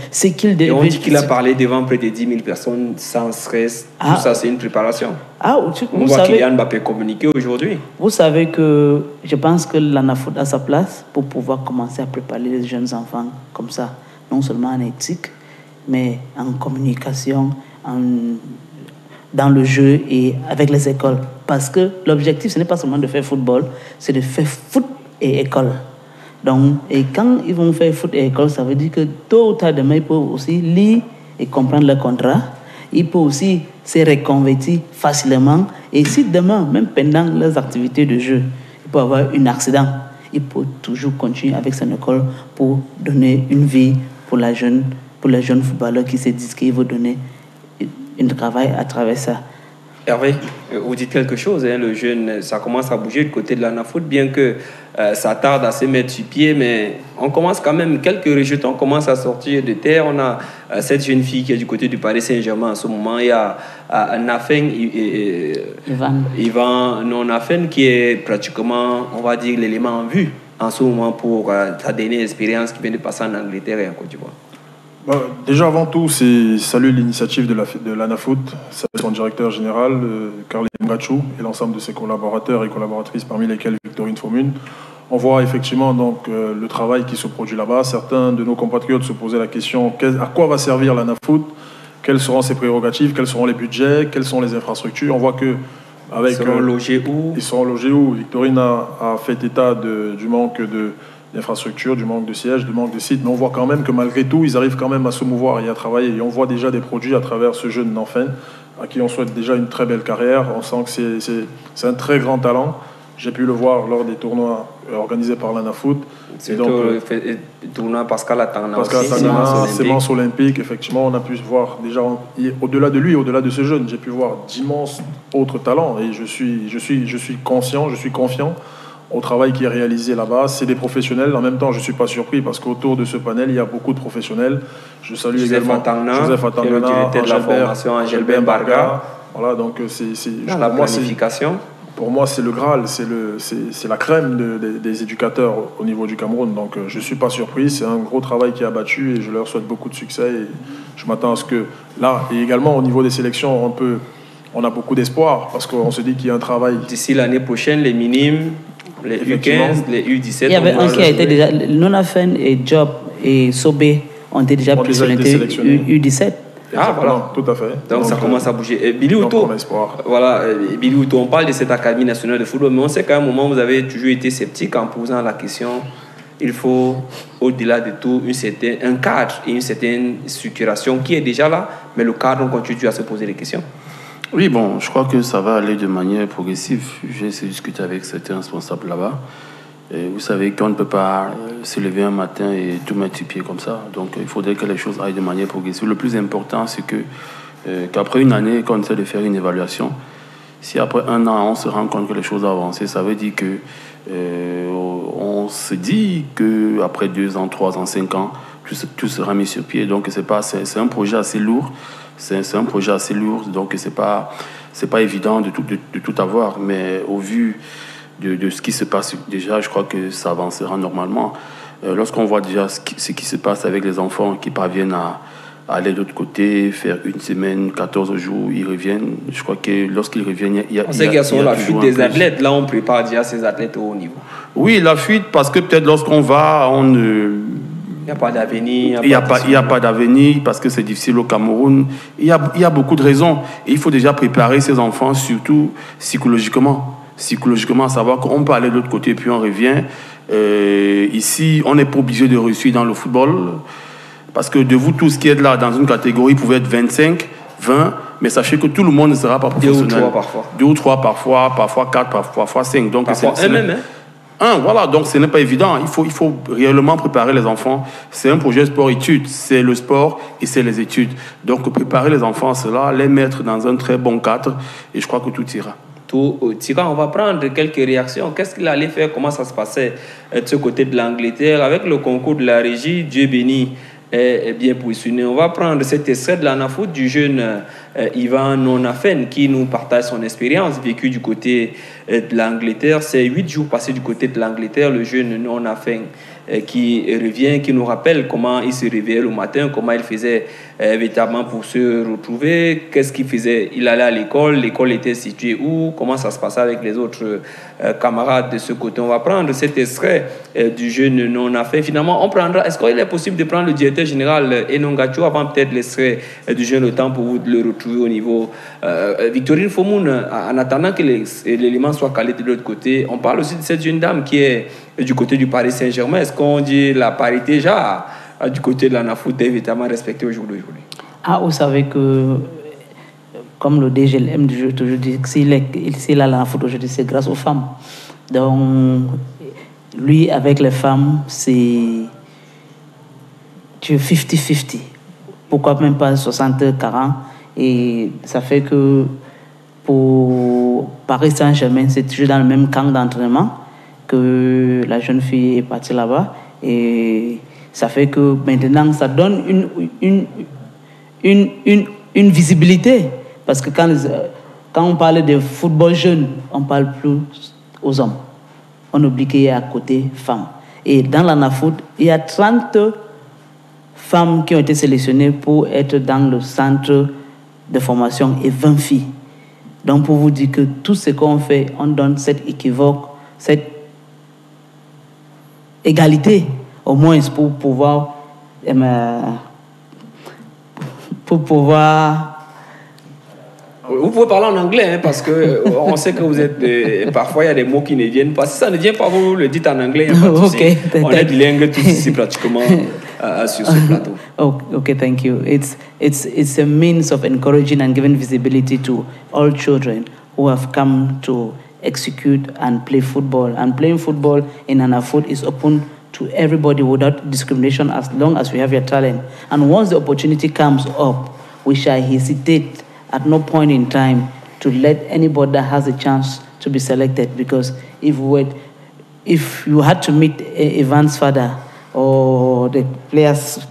Et on dit qu'il a parlé devant près de 10 000 personnes sans stress. Tout ça, c'est une préparation. On voit Kylian Mbappé communiquer aujourd'hui. Vous savez que je pense que l'ANAFOOT a sa place pour pouvoir commencer à préparer les jeunes enfants comme ça. Non seulement en éthique, mais en communication, dans le jeu et avec les écoles. Parce que l'objectif, ce n'est pas seulement de faire football, c'est de faire foot et école. Donc, et quand ils vont faire foot et école, ça veut dire que tôt ou tard demain, ils peuvent aussi lire et comprendre le contrat. Ils peuvent aussi se reconvertir facilement. Et si demain, même pendant leurs activités de jeu, il peut avoir un accident, ils peuvent toujours continuer avec son école pour donner une vie pour les jeunes footballeurs qui se disent qu'ils vont donner un travail à travers ça. Hervé, vous dites quelque chose, hein, le jeune, ça commence à bouger du côté de l'ANAFOOT, bien que ça tarde à se mettre sur pied, mais on commence quand même, quelques rejetons commencent à sortir de terre. On a cette jeune fille qui est du côté du Paris Saint-Germain en ce moment. Il y a Nafen Nafen qui est pratiquement, on va dire, l'élément en vue en ce moment pour sa dernière expérience qui vient de passer en Angleterre et en Côte d'Ivoire. Déjà, avant tout, c'est saluer l'initiative de l'ANAFOOT, son directeur général, Carly Mgachou, et l'ensemble de ses collaborateurs et collaboratrices, parmi lesquels Victorine Fomune. On voit effectivement donc, le travail qui se produit là-bas. Certains de nos compatriotes se posaient la question à quoi va servir l'ANAFOOT, quelles seront ses prérogatives, quels seront les budgets, quelles sont les infrastructures. On voit que ils seront logés où? Ils seront logés où? Victorine a fait état du manque d'infrastructures, du manque de sièges, du manque de sites, mais on voit quand même que malgré tout, ils arrivent quand même à se mouvoir et à travailler. Et on voit déjà des produits à travers ce jeune Nafen, à qui on souhaite déjà une très belle carrière. On sent que c'est un très grand talent. J'ai pu le voir lors des tournois organisés par l'ANAFOOT. C'est donc le tournoi Pascal Atangana, sémence olympique. Effectivement, on a pu voir déjà, au-delà de lui, au-delà de ce jeune, j'ai pu voir d'immenses autres talents. Et je suis conscient, je suis confiant au travail qui est réalisé là-bas. C'est des professionnels. En même temps, je ne suis pas surpris parce qu'autour de ce panel, il y a beaucoup de professionnels. Je salue également Joseph Atangana, le directeur de la formation, Angelbert Barga. Voilà, donc la planification. Pour moi, c'est le Graal, c'est la crème des éducateurs au niveau du Cameroun. Donc, je ne suis pas surpris. C'est un gros travail qui est abattu et je leur souhaite beaucoup de succès. Et je m'attends à ce que là, et également au niveau des sélections, on a beaucoup d'espoir parce qu'on se dit qu'il y a un travail. D'ici l'année prochaine, les minimes, les U15, les U17. Il y avait un qui a été déjà. Nonafen et Job et Sobé ont été déjà sélectionnés U17. Ah, voilà. Tout à fait. Donc ça commence à bouger. Et Billy Outo, voilà, Billy Outo, on parle de cette Académie nationale de football, mais on sait qu'à un moment, vous avez toujours été sceptique en posant la question. Il faut, au-delà de tout, un cadre et une certaine structuration qui est déjà là, mais le cadre, on continue à se poser des questions. Oui, bon, je crois que ça va aller de manière progressive. J'ai essayé de discuter avec certains responsables là-bas. Et vous savez qu'on ne peut pas se lever un matin et tout mettre sur pied comme ça. Donc, il faudrait que les choses aillent de manière progressive. Le plus important, c'est qu'après une année, quand on essaie de faire une évaluation, si après un an, on se rend compte que les choses ont avancé, ça veut dire que on se dit qu'après 2 ans, 3 ans, 5 ans, tout sera mis sur pied. Donc, c'est un projet assez lourd. C'est un projet assez lourd, donc c'est pas évident de tout avoir. Mais au vu de ce qui se passe déjà, je crois que ça avancera normalement. Lorsqu'on voit déjà ce qui se passe avec les enfants qui parviennent à aller de l'autre côté, faire 1 semaine, 14 jours, ils reviennent. Je crois que lorsqu'ils reviennent, il y a on sait qu'il y a sur la fuite des athlètes. Là, on prépare déjà ces athlètes au haut niveau. Oui, la fuite, parce que peut-être lorsqu'on va, il n'y a pas d'avenir. Il n'y a pas d'avenir parce que c'est difficile au Cameroun. Il y a beaucoup de raisons. Et il faut déjà préparer ces enfants, surtout psychologiquement. Psychologiquement, savoir qu'on peut aller de l'autre côté puis on revient. Ici, on n'est pas obligé de réussir dans le football. Parce que de vous tous qui êtes là dans une catégorie, vous pouvez être 25, 20, mais sachez que tout le monde ne sera pas professionnel. 2 ou 3 parfois. 2 ou 3 parfois 4, parfois 5. Donc parfois un même, voilà, donc ce n'est pas évident. Il faut réellement préparer les enfants. C'est un projet sport-études. C'est le sport et c'est les études. Donc préparer les enfants à cela, les mettre dans un très bon cadre, et je crois que tout ira. On va prendre quelques réactions. Qu'est-ce qu'il allait faire? Comment ça se passait de ce côté de l'Angleterre avec le concours de la régie? Dieu béni est bien positionné. On va prendre cet extrait de l'ANAFOOT du jeune Ivan Nonafen qui nous partage son expérience vécue du côté de l'Angleterre. C'est 8 jours passés du côté de l'Angleterre. Le jeune Nonafen qui revient, qui nous rappelle comment il se réveillait le matin, comment il faisait véritablement pour se retrouver, qu'est-ce qu'il faisait. Il allait à l'école était située où, comment ça se passait avec les autres camarades de ce côté. On va prendre cet extrait du jeune Nonafen. Finalement, est-ce qu'il est possible de prendre le directeur général Enongacho avant peut-être l'extrait du jeune le temps pour vous de le retrouver au niveau Victorine Fomoun, en attendant que l'élément soit calé de l'autre côté. On parle aussi de cette jeune dame qui est du côté du Paris Saint-Germain. Est-ce qu'on dit la parité déjà du côté de l'ANAFOOT est évidemment respectée au jour d'aujourd'hui? Vous savez que, comme le DGLM toujours dit, s'il est à l'ANAFOOT aujourd'hui, c'est grâce aux femmes. Donc, lui, avec les femmes, c'est 50-50. Pourquoi même pas 60-40? Et ça fait que pour Paris Saint-Germain, c'est toujours dans le même camp d'entraînement que la jeune fille est partie là-bas. Et ça fait que maintenant, ça donne une visibilité. Parce que quand on parle de football jeune, on parle plus aux hommes. On oublie qu'il y a à côté femmes. Et dans l'ANAFOOT, il y a 30 femmes qui ont été sélectionnées pour être dans le centre de formation et 20 filles. Donc pour vous dire que tout ce qu'on fait, on donne cette équivoque, cette égalité, au moins pour pouvoir Vous pouvez parler en anglais, parce que on sait que vous êtes... parfois, il y a des mots qui ne viennent pas. Si ça ne vient pas, vous le dites en anglais, il n'y a pas de souci. On est bilingue tous ici pratiquement sur ce plateau. Okay, thank you. It's a means of encouraging and giving visibility to all children who have come to execute and play football. And playing football in ANAFOOT is open to everybody without discrimination as long as we have your talent. And once the opportunity comes up, we shall hesitate at no point in time to let anybody that has a chance to be selected, because if you had to meet Ivan's father or the players'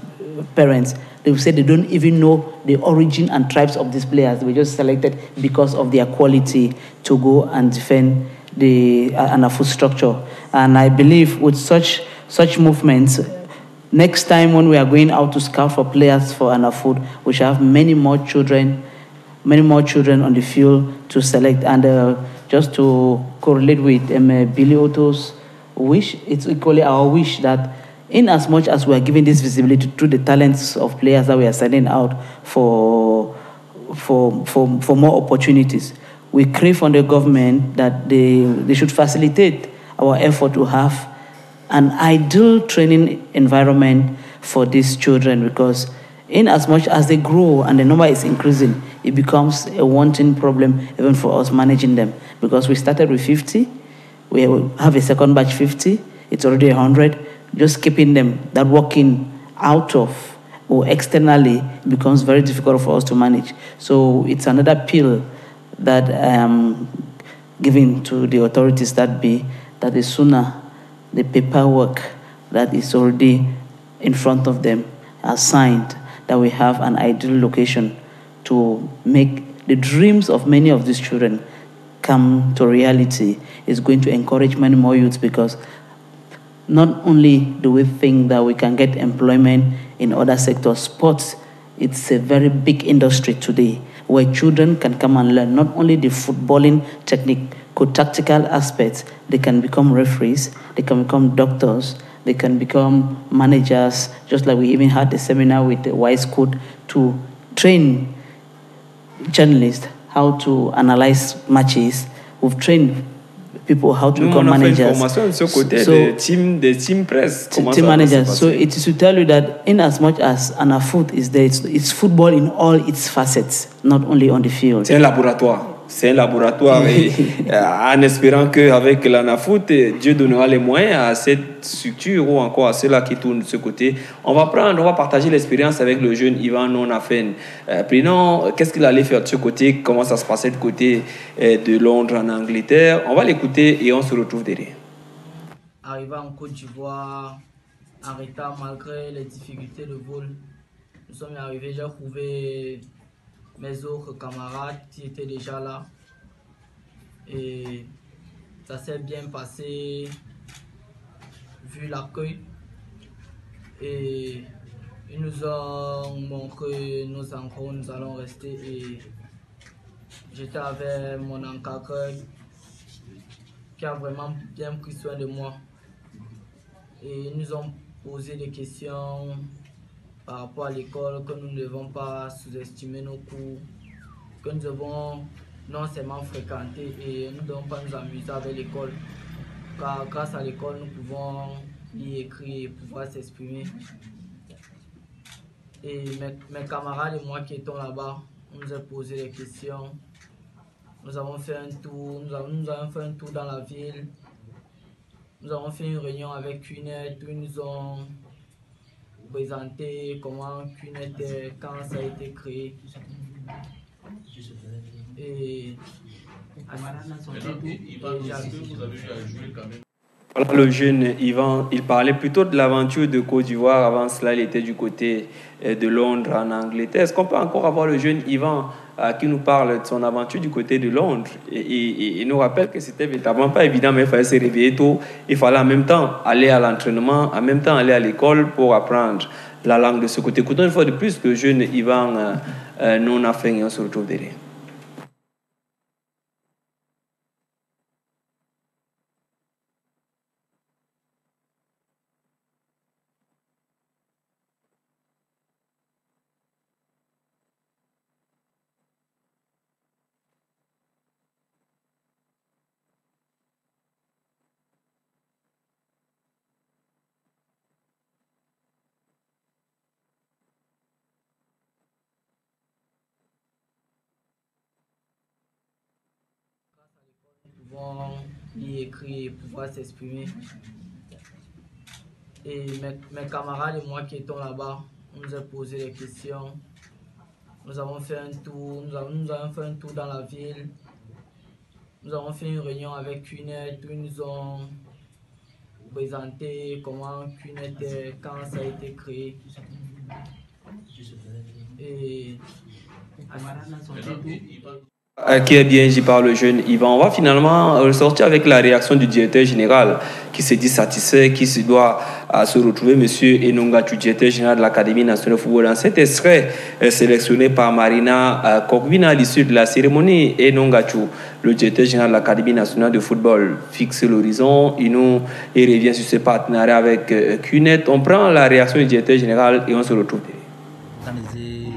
parents, they would say they don't even know the origin and tribes of these players. They were just selected because of their quality to go and defend the ANAFOOT structure. And I believe with such movements, next time when we are going out to scout for players for ANAFOOT, we shall have many more children on the field to select. And just to correlate with Billy Otto's wish, it's equally our wish that in as much as we are giving this visibility to the talents of players that we are sending out for more opportunities, we crave on the government that they should facilitate our effort to have an ideal training environment for these children, because in as much as they grow and the number is increasing, it becomes a wanting problem even for us managing them, because we started with 50, we have a second batch 50, it's already 100. Just keeping them, that working out of or externally becomes very difficult for us to manage. So it's another pill that I am giving to the authorities that the sooner the paperwork that is already in front of them are signed, that we have an ideal location to make the dreams of many of these children come to reality, is going to encourage many more youths, because not only do we think that we can get employment in other sectors, sports, it's a very big industry today where children can come and learn not only the footballing technique, tactical aspects, they can become referees, they can become doctors, they can become managers, just like we even had a seminar with the Wise Code to train journalists how to analyze matches. We've trained people how to become managers. Des team press. Team managers. So it is to tell you that in as much as Anafoot is there, it's football in all its facets, not only on the field. C'est un laboratoire. C'est un laboratoire et en espérant qu'avec l'Anafoot, Dieu donnera les moyens à cette structure ou encore à ceux-là qui tournent de ce côté. On va partager l'expérience avec le jeune Ivan Nonafen. Prenons, qu'est-ce qu'il allait faire de ce côté, comment ça se passait de côté de Londres en Angleterre. On va l'écouter et on se retrouve derrière. Arrivé en Côte d'Ivoire, en retard malgré les difficultés de vol, nous sommes arrivés, j'ai trouvé mes autres camarades qui étaient déjà là et ça s'est bien passé vu l'accueil, et ils nous ont montré nos endroits où nous allons rester, et j'étais avec mon encadreur qui a vraiment bien pris soin de moi, et ils nous ont posé des questions par rapport à l'école, que nous ne devons pas sous-estimer nos cours, que nous devons non seulement fréquenter et nous ne devons pas nous amuser avec l'école, car grâce à l'école nous pouvons lire, écrire et pouvoir s'exprimer. Et mes camarades et moi qui étions là-bas, on nous a posé des questions, nous avons fait un tour, nous avons fait un tour dans la ville, nous avons fait une réunion avec QNET où ils nous ont présenter comment QNET était, quand ça a été créé. Et voilà le jeune Yvan, il parlait plutôt de l'aventure de Côte d'Ivoire. Avant cela, il était du côté de Londres en Angleterre. Est-ce qu'on peut encore avoir le jeune Yvan qui nous parle de son aventure du côté de Londres et nous rappelle que c'était véritablement pas évident, mais il fallait se réveiller tôt. Il fallait en même temps aller à l'entraînement, en même temps aller à l'école pour apprendre la langue de ce côté. Écoutons une fois de plus le jeune Yvan Nonafen et on se retrouve derrière. Lire, écrire et pouvoir s'exprimer. Et mes camarades et moi qui étions là-bas, on nous a posé des questions. Nous avons fait un tour, nous avons fait un tour dans la ville. Nous avons fait une réunion avec QNET où ils nous ont présenté comment QNET était, quand ça a été créé. Et qui est bien dit par le jeune Yvan. On va finalement ressortir avec la réaction du directeur général qui se dit satisfait, qui se doit se retrouver, monsieur Enongachu, directeur général de l'Académie nationale de football. Dans cet extrait sélectionné par Marina Kogbina à l'issue de la cérémonie, Enongachu le directeur général de l'Académie nationale de football, fixe l'horizon. Il revient sur ce partenariat avec CUNET. On prend la réaction du directeur général et on se retrouve. Organiser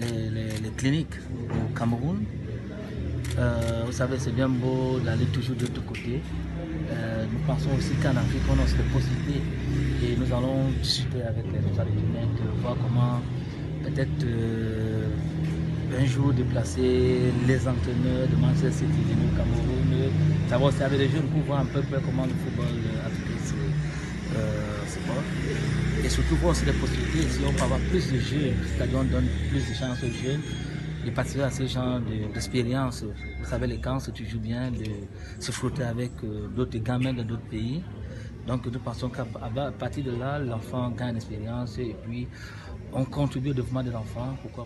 les cliniques au Cameroun. Vous savez, c'est bien beau d'aller toujours de l'autre côté. Nous pensons aussi qu'en Afrique, on a cette possibilité et nous allons discuter avec les autorités, voir comment peut-être un jour déplacer les entraîneurs de Manchester City au Cameroun. Ça va aussi avec les jeunes pour voir un peu comment le football africain se porte. Et surtout voir aussi les possibilités, si on peut avoir plus de jeunes, c'est-à-dire on donne plus de chances aux jeunes de participer à ce genre d'expérience. Vous savez, les camps, c'est toujours bien de se frotter avec d'autres gamins de d'autres pays. Donc nous pensons qu'à partir de là, l'enfant gagne l'expérience et puis on contribue au développement des enfants. Pourquoi?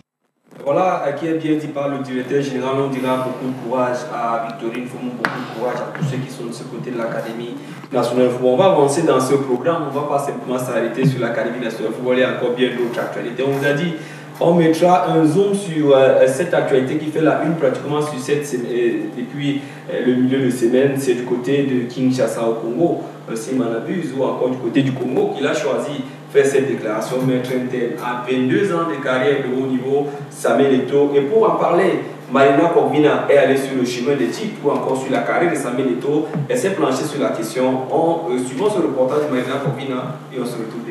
Voilà, qui est bien dit par le directeur général, on dira beaucoup de courage à Victorine Foumou, beaucoup de courage à tous ceux qui sont de ce côté de l'Académie nationale de football. On va avancer dans ce programme, on ne va pas simplement s'arrêter sur l'Académie nationale de football, il y a encore bien d'autres actualités. On vous a dit, on mettra un zoom sur cette actualité qui fait la une pratiquement sur cette semaine, depuis le milieu de semaine, c'est du côté de Kinshasa au Congo, si je m'en abuse, ou encore du côté du Congo, qu'il a choisi faire cette déclaration, mettre un tel à 22 ans de carrière de haut niveau, Samuel Eto'o. Et pour en parler, Marina Korbina est allée sur le chemin des titres ou encore sur la carrière de Samuel Eto'o. Elle s'est planchée sur la question en suivant ce reportage de Marina Korbina et on se retrouve.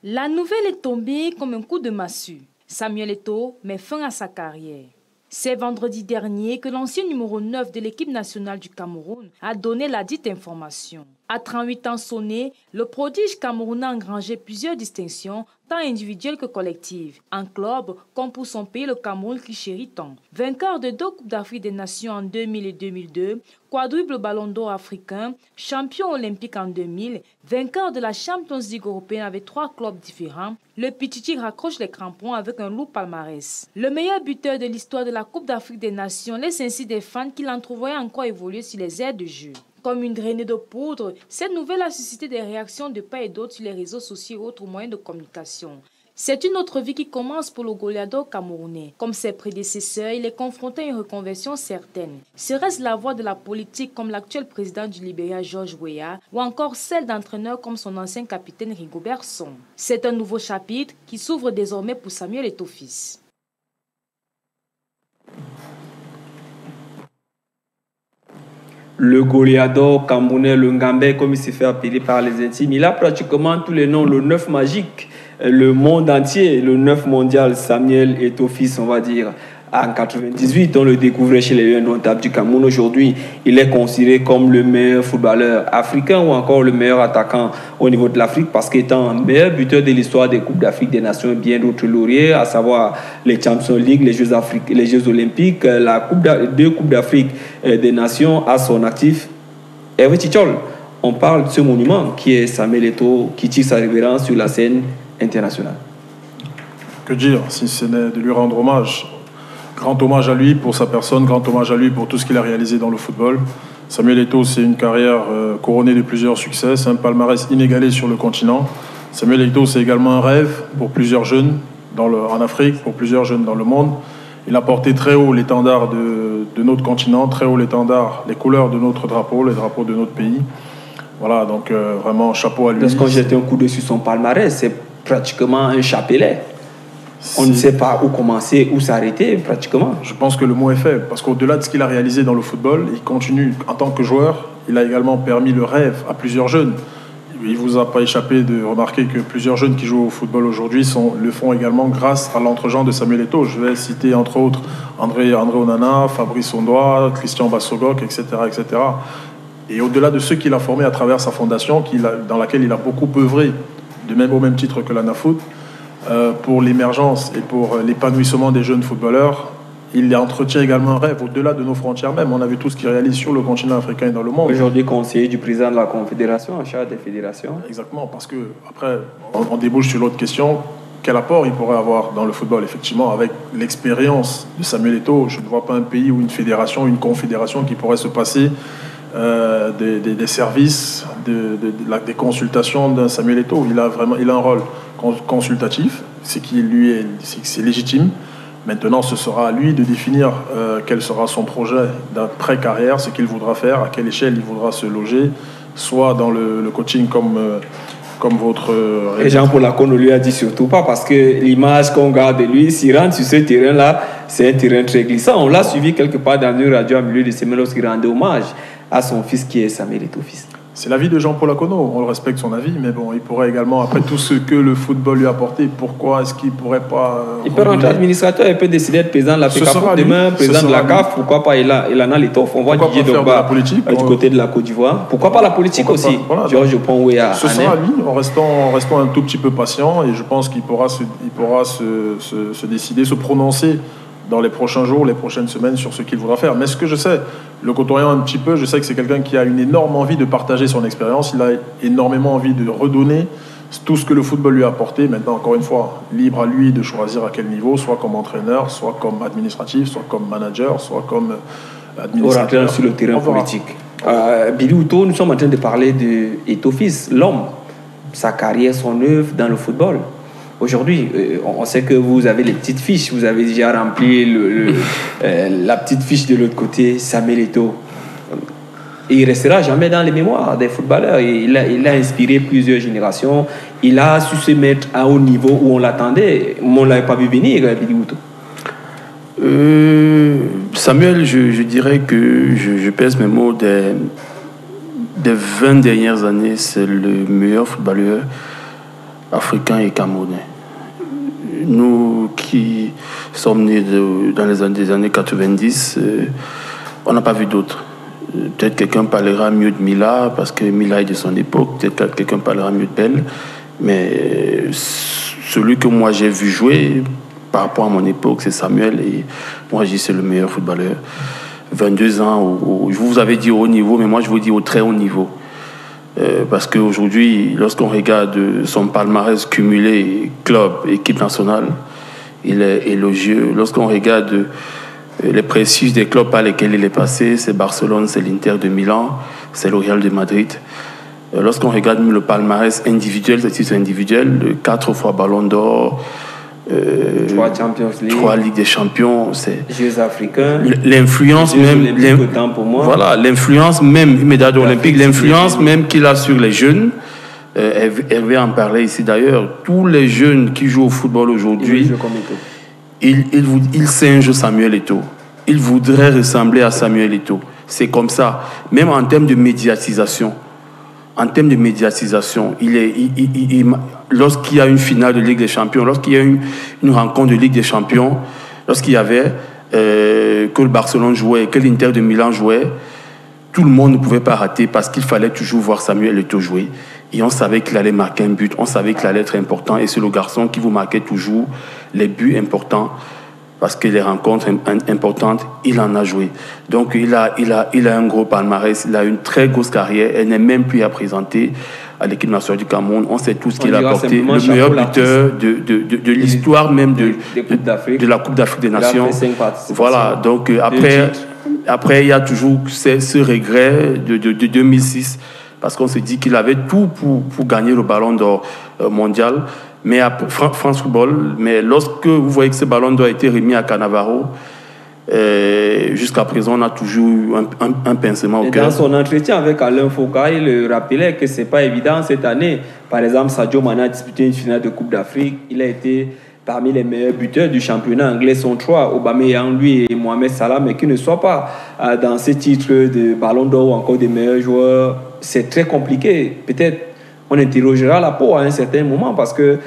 La nouvelle est tombée comme un coup de massue. Samuel Eto'o met fin à sa carrière. C'est vendredi dernier que l'ancien numéro 9 de l'équipe nationale du Cameroun a donné la dite information. À 38 ans sonnés, le prodige camerounais a engrangé plusieurs distinctions, tant individuelles que collectives, en club comme pour son pays, le Cameroun qui chérit tant. Vainqueur de 2 Coupes d'Afrique des Nations en 2000 et 2002, quadruple ballon d'or africain, champion olympique en 2000, vainqueur de la Champions League européenne avec 3 clubs différents, le Pichichi raccroche les crampons avec un lourd palmarès. Le meilleur buteur de l'histoire de la Coupe d'Afrique des Nations laisse ainsi des fans qui l'entrevoyaient encore évoluer sur les aires de jeu. Comme une drainée de poudre, cette nouvelle a suscité des réactions de part et d'autre sur les réseaux sociaux et autres moyens de communication. C'est une autre vie qui commence pour le goleador camerounais. Comme ses prédécesseurs, il est confronté à une reconversion certaine. Serait-ce la voie de la politique comme l'actuel président du Libéria George Weah ou encore celle d'entraîneurs comme son ancien capitaine Rigobert Song? C'est un nouveau chapitre qui s'ouvre désormais pour Samuel Eto'o fils. Le goleador camerounais, le Ngambé, comme il s'est fait appeler par les intimes, il a pratiquement tous les noms, le 9 magique, le monde entier, le 9 mondial, Samuel Eto'o fils, on va dire. En 1998, on le découvrait chez les Lions notables du Cameroun. Aujourd'hui, il est considéré comme le meilleur footballeur africain ou encore le meilleur attaquant au niveau de l'Afrique parce qu'étant un meilleur buteur de l'histoire des Coupes d'Afrique des Nations et bien d'autres lauriers, à savoir les Champions League, les Jeux Olympiques, deux Coupes d'Afrique des Nations à son actif. Hervé Tchichol, on parle de ce monument qui est Samuel Eto'o qui tire sa révérence sur la scène internationale. Que dire si ce n'est de lui rendre hommage? Grand hommage à lui pour sa personne, grand hommage à lui pour tout ce qu'il a réalisé dans le football. Samuel Eto'o, c'est une carrière couronnée de plusieurs succès, c'est un palmarès inégalé sur le continent. Samuel Eto'o, c'est également un rêve pour plusieurs jeunes en Afrique, pour plusieurs jeunes dans le monde. Il a porté très haut l'étendard de notre continent, très haut l'étendard, les couleurs de notre drapeau, les drapeaux de notre pays. Voilà, donc vraiment chapeau à lui. Lorsqu'on jette un coup d'œil sur son palmarès, c'est pratiquement un chapelet. On ne sait pas où commencer, où s'arrêter, pratiquement. Je pense que le mot est fait, parce qu'au-delà de ce qu'il a réalisé dans le football, il continue en tant que joueur. Il a également permis le rêve à plusieurs jeunes. Il ne vous a pas échappé de remarquer que plusieurs jeunes qui jouent au football aujourd'hui le font également grâce à l'entre-gens de Samuel Eto'o. Je vais citer entre autres André Onana, Fabrice Ondoa, Christian Bassogok, etc., etc. Et au-delà de ceux qu'il a formés à travers sa fondation, dans laquelle il a beaucoup œuvré, au même titre que l'ANAFoot, pour l'émergence et pour l'épanouissement des jeunes footballeurs, il entretient également un rêve au-delà de nos frontières même. On a vu tout ce qu'il réalise sur le continent africain et dans le monde. Aujourd'hui, conseiller du président de la Confédération, en charge des fédérations. Exactement, parce que après, on débouche sur l'autre question. Quel apport il pourrait avoir dans le football? Effectivement, avec l'expérience de Samuel Eto'o, je ne vois pas un pays ou une fédération, une confédération qui pourrait se passer des services, des consultations d'un Samuel Eto'o. Il a un rôle consultatif, c'est légitime, Maintenant, ce sera à lui de définir quel sera son projet d'après-carrière, ce qu'il voudra faire, à quelle échelle il voudra se loger, soit dans le coaching comme votre... Et Jean-Paul Laconne lui a dit surtout pas, parce que l'image qu'on garde de lui, s'il rentre sur ce terrain-là, c'est un terrain très glissant. On l'a suivi quelque part dans une radio à milieu de semaine lorsqu'il rendait hommage à son fils qui est Samuel Eto'o fils. C'est l'avis de Jean-Paul Laconne, on respecte son avis, mais bon, il pourrait également, après tout ce que le football lui a apporté, pourquoi est-ce qu'il ne pourrait pas... Il peut rentrer administrateur, il peut décider d'être président de la FECAFOOT demain, président de la CAF, pourquoi pas, il en a l'étoffe. On voit Didier Drogba du côté de la Côte d'Ivoire. Pourquoi pas la politique aussi, voilà, Georges Oponwe à ce sera à lui, en restant un tout petit peu patient, et je pense qu'il pourra se décider, se prononcer dans les prochains jours, les prochaines semaines sur ce qu'il voudra faire. Mais ce que je sais, le côtoyant un petit peu, je sais que c'est quelqu'un qui a une énorme envie de partager son expérience, il a énormément envie de redonner tout ce que le football lui a apporté. Maintenant, encore une fois, libre à lui de choisir à quel niveau, soit comme entraîneur, soit comme administratif, soit comme manager, soit comme administrateur. On rentre sur le terrain politique. Billy Outo, nous sommes en train de parler de Eto'o fils, l'homme, sa carrière, son œuvre dans le football. Aujourd'hui, on sait que vous avez les petites fiches, vous avez déjà rempli la petite fiche de l'autre côté, Samuel Eto'o. Et il ne restera jamais dans les mémoires des footballeurs. Il a inspiré plusieurs générations. Il a su se mettre à haut niveau où on l'attendait. Mais on ne l'avait pas vu venir, Billy Outo. Samuel, je dirais que je pèse mes mots des 20 dernières années, c'est le meilleur footballeur africains et camerounais. Nous qui sommes nés dans les années 90, on n'a pas vu d'autres. Peut-être quelqu'un parlera mieux de Mila, parce que Mila est de son époque, peut-être quelqu'un parlera mieux de Bell, mais celui que moi j'ai vu jouer par rapport à mon époque, c'est Samuel, et moi je dis c'est le meilleur footballeur. 22 ans, je vous avais dit au haut niveau, mais moi je vous dis au très haut niveau. Parce qu'aujourd'hui, lorsqu'on regarde son palmarès cumulé, club, équipe nationale, il est élogieux. Lorsqu'on regarde les précises des clubs par lesquels il est passé, c'est Barcelone, c'est l'Inter de Milan, c'est le Real de Madrid. Lorsqu'on regarde le palmarès individuel, c'est titre individuel, 4 fois Ballon d'Or, 3 Champions League, 3 Ligues des Champions, c'est Jeux africains, l'influence même, pour moi. Voilà, l'influence même, médaille olympique, l'influence même qu'il a sur les jeunes. Hervé en parlait ici d'ailleurs. Tous les jeunes qui jouent au football aujourd'hui, il singe Samuel Eto'o. Il voudrait ressembler à Samuel Eto'o. C'est comme ça. Même en termes de médiatisation. Lorsqu'il y a une finale de Ligue des Champions, lorsqu'il y a une rencontre de Ligue des Champions, lorsqu'il y avait que le Barcelone jouait, que l'Inter de Milan jouait, tout le monde ne pouvait pas rater parce qu'il fallait toujours voir Samuel Eto'o jouer. Et on savait qu'il allait marquer un but, on savait qu'il allait être important. Et c'est le garçon qui vous marquait toujours les buts importants. Parce que les rencontres importantes, il en a joué. Donc il a un gros palmarès, il a une très grosse carrière. Elle n'est même plus à présenter à l'équipe nationale du Cameroun. On sait tout ce qu'il a apporté. Le meilleur buteur de l'histoire même de la Coupe d'Afrique des Nations. Voilà, donc après il y a toujours ce regret de 2006, parce qu'on se dit qu'il avait tout pour gagner le Ballon d'Or mondial. Mais à France Football, mais lorsque vous voyez que ce ballon d'or a été remis à Cannavaro, jusqu'à présent, on a toujours eu un pincement au cœur. Dans son entretien avec Alain Foucault, il rappelait que ce n'est pas évident cette année. Par exemple, Sadio Mané a disputé une finale de Coupe d'Afrique. Il a été parmi les meilleurs buteurs du championnat anglais, sont 3, Aubameyang, lui et Mohamed Salah, mais qui ne soient pas dans ces titres de ballon d'or ou encore des meilleurs joueurs. C'est très compliqué. Peut-être on interrogera la peau à un certain moment, parce que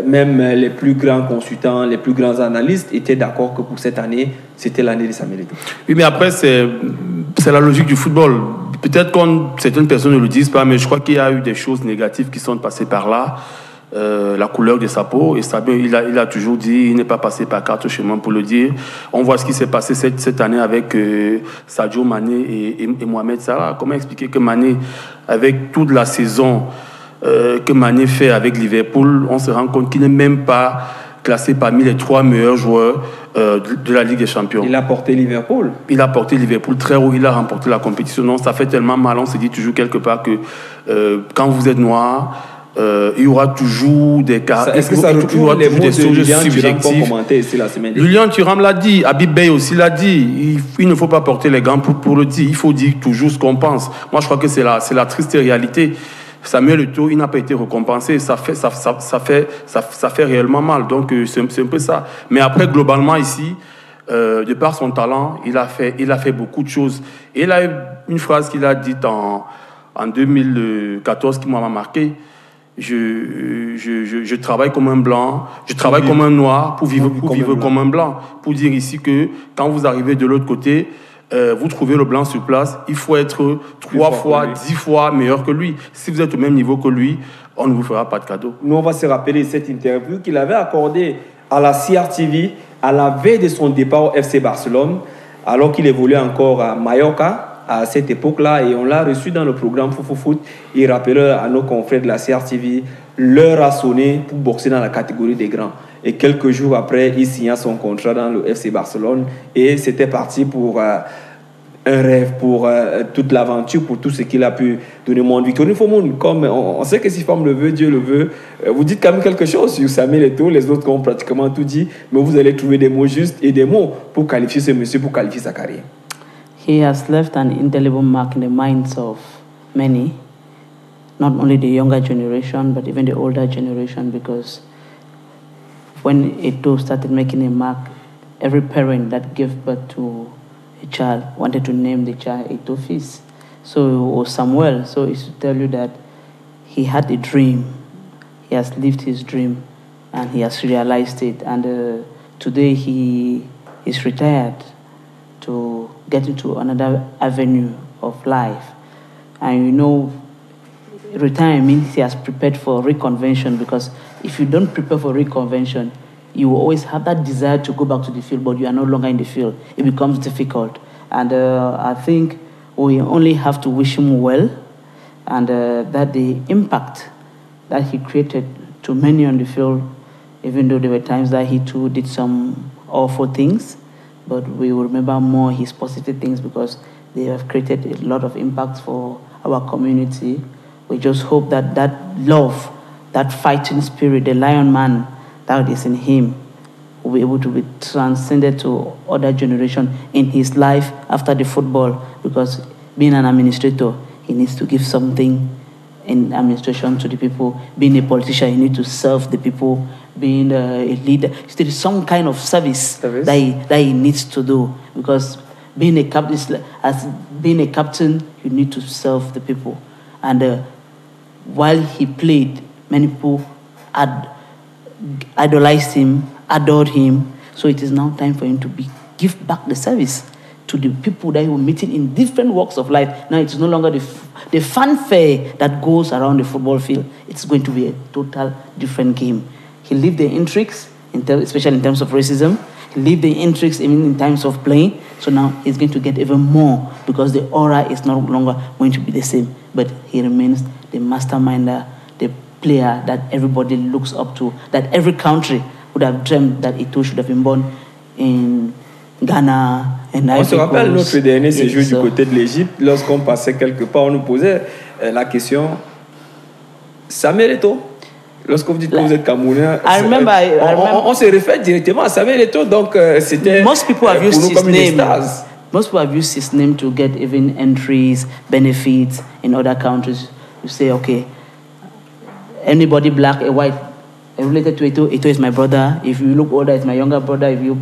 même les plus grands consultants, les plus grands analystes étaient d'accord que pour cette année, c'était l'année de Samuel Eto'o. Oui, mais après, c'est la logique du football. Peut-être que certaines personnes ne le disent pas, mais je crois qu'il y a eu des choses négatives qui sont passées par là. La couleur de sa peau, et il a toujours dit, il n'est pas passé par 4 chemins pour le dire. On voit ce qui s'est passé cette année avec Sadio Mané et Mohamed Salah. Comment expliquer que Mané, avec toute la saison que Mané fait avec Liverpool, on se rend compte qu'il n'est même pas classé parmi les 3 meilleurs joueurs de la Ligue des Champions. Il a porté Liverpool. Il a porté Liverpool très haut, il a remporté la compétition. Non, ça fait tellement mal, on se dit toujours quelque part que quand vous êtes noir, il y aura toujours des cas. Est-ce que ça retrouve les mots de Lilian Thuram qu'on commentait ici la semaine dernière? Lilian Thuram l'a dit, Habib Beye aussi l'a dit. Il ne faut pas porter les gants pour le dire. Il faut dire toujours ce qu'on pense. Moi, je crois que c'est la triste réalité. Samuel Eto'o, il n'a pas été récompensé. Ça fait réellement mal. Donc, c'est un peu ça. Mais après, globalement, ici, de par son talent, il a fait beaucoup de choses. Et il a eu une phrase qu'il a dite en 2014 qui m'a marqué. Je travaille comme un blanc, je travaille comme un noir pour vivre comme un blanc. Pour dire ici que quand vous arrivez de l'autre côté, vous trouvez le blanc sur place, il faut être 3 fois, 10 fois meilleur que lui. Si vous êtes au même niveau que lui, on ne vous fera pas de cadeau. Nous, on va se rappeler cette interview qu'il avait accordée à la CRTV à la veille de son départ au FC Barcelone, alors qu'il évoluait encore à Mallorca à cette époque-là, et on l'a reçu dans le programme Foufou Foot. Il rappelait à nos confrères de la CRTV, l'heure a sonné pour boxer dans la catégorie des grands. Et quelques jours après, il signa son contrat dans le FC Barcelone, et c'était parti pour un rêve, pour toute l'aventure, pour tout ce qu'il a pu donner au monde. Victorine Fomoun, comme on sait que si femme le veut, Dieu le veut, vous dites quand même quelque chose sur Samuel Eto'o, les autres ont pratiquement tout dit, mais vous allez trouver des mots justes et des mots pour qualifier ce monsieur, pour qualifier sa carrière. He has left an indelible mark in the minds of many, not only the younger generation, but even the older generation, because when Eto'o started making a mark, every parent that gave birth to a child wanted to name the child Eto'o Fils. Or Samuel. So it's to tell you that he had a dream. He has lived his dream and he has realized it. And today he is retired to get into another avenue of life. And you know, retirement means he has prepared for reconvention, because if you don't prepare for reconvention, you will always have that desire to go back to the field, but you are no longer in the field. It becomes difficult. And I think we only have to wish him well, and that the impact that he created to many on the field, even though there were times that he too did some awful things, but we will remember more his positive things because they have created a lot of impact for our community. We just hope that that love, that fighting spirit, the lion man that is in him, will be able to be transcended to other generation in his life after the football, because being an administrator, he needs to give something in administration to the people. Being a politician, he needs to serve the people. Being a leader, there is some kind of service that he needs to do, because being a captain, you need to serve the people. And while he played, many people idolized him, adored him. So it is now time for him to give back the service to the people that he was meeting in different walks of life. Now it's no longer the fanfare that goes around the football field. It's going to be a total different game. He lived the intrigues, especially in terms of racism. He lived the intrigues even in times of playing. So now he's going to get even more, because the aura is no longer going to be the same. But he remains the masterminder, the player that everybody looks up to, that every country would have dreamed that Eto'o should have been born in Ghana. On se rappelle notre dernier séjour du côté de l'Égypte, lorsqu'on passait quelque part, on nous posait la question, Samuel Eto'o, lorsque vous dites que vous êtes Camerounais, on se réfère directement à Samuel Eto'o, donc c'était most people have used his name. Most people have used his name to get even entries, benefits in other countries. You say, okay, anybody black or white related to Eto'o, Eto'o is my brother. If you look older, it's my younger brother. If you,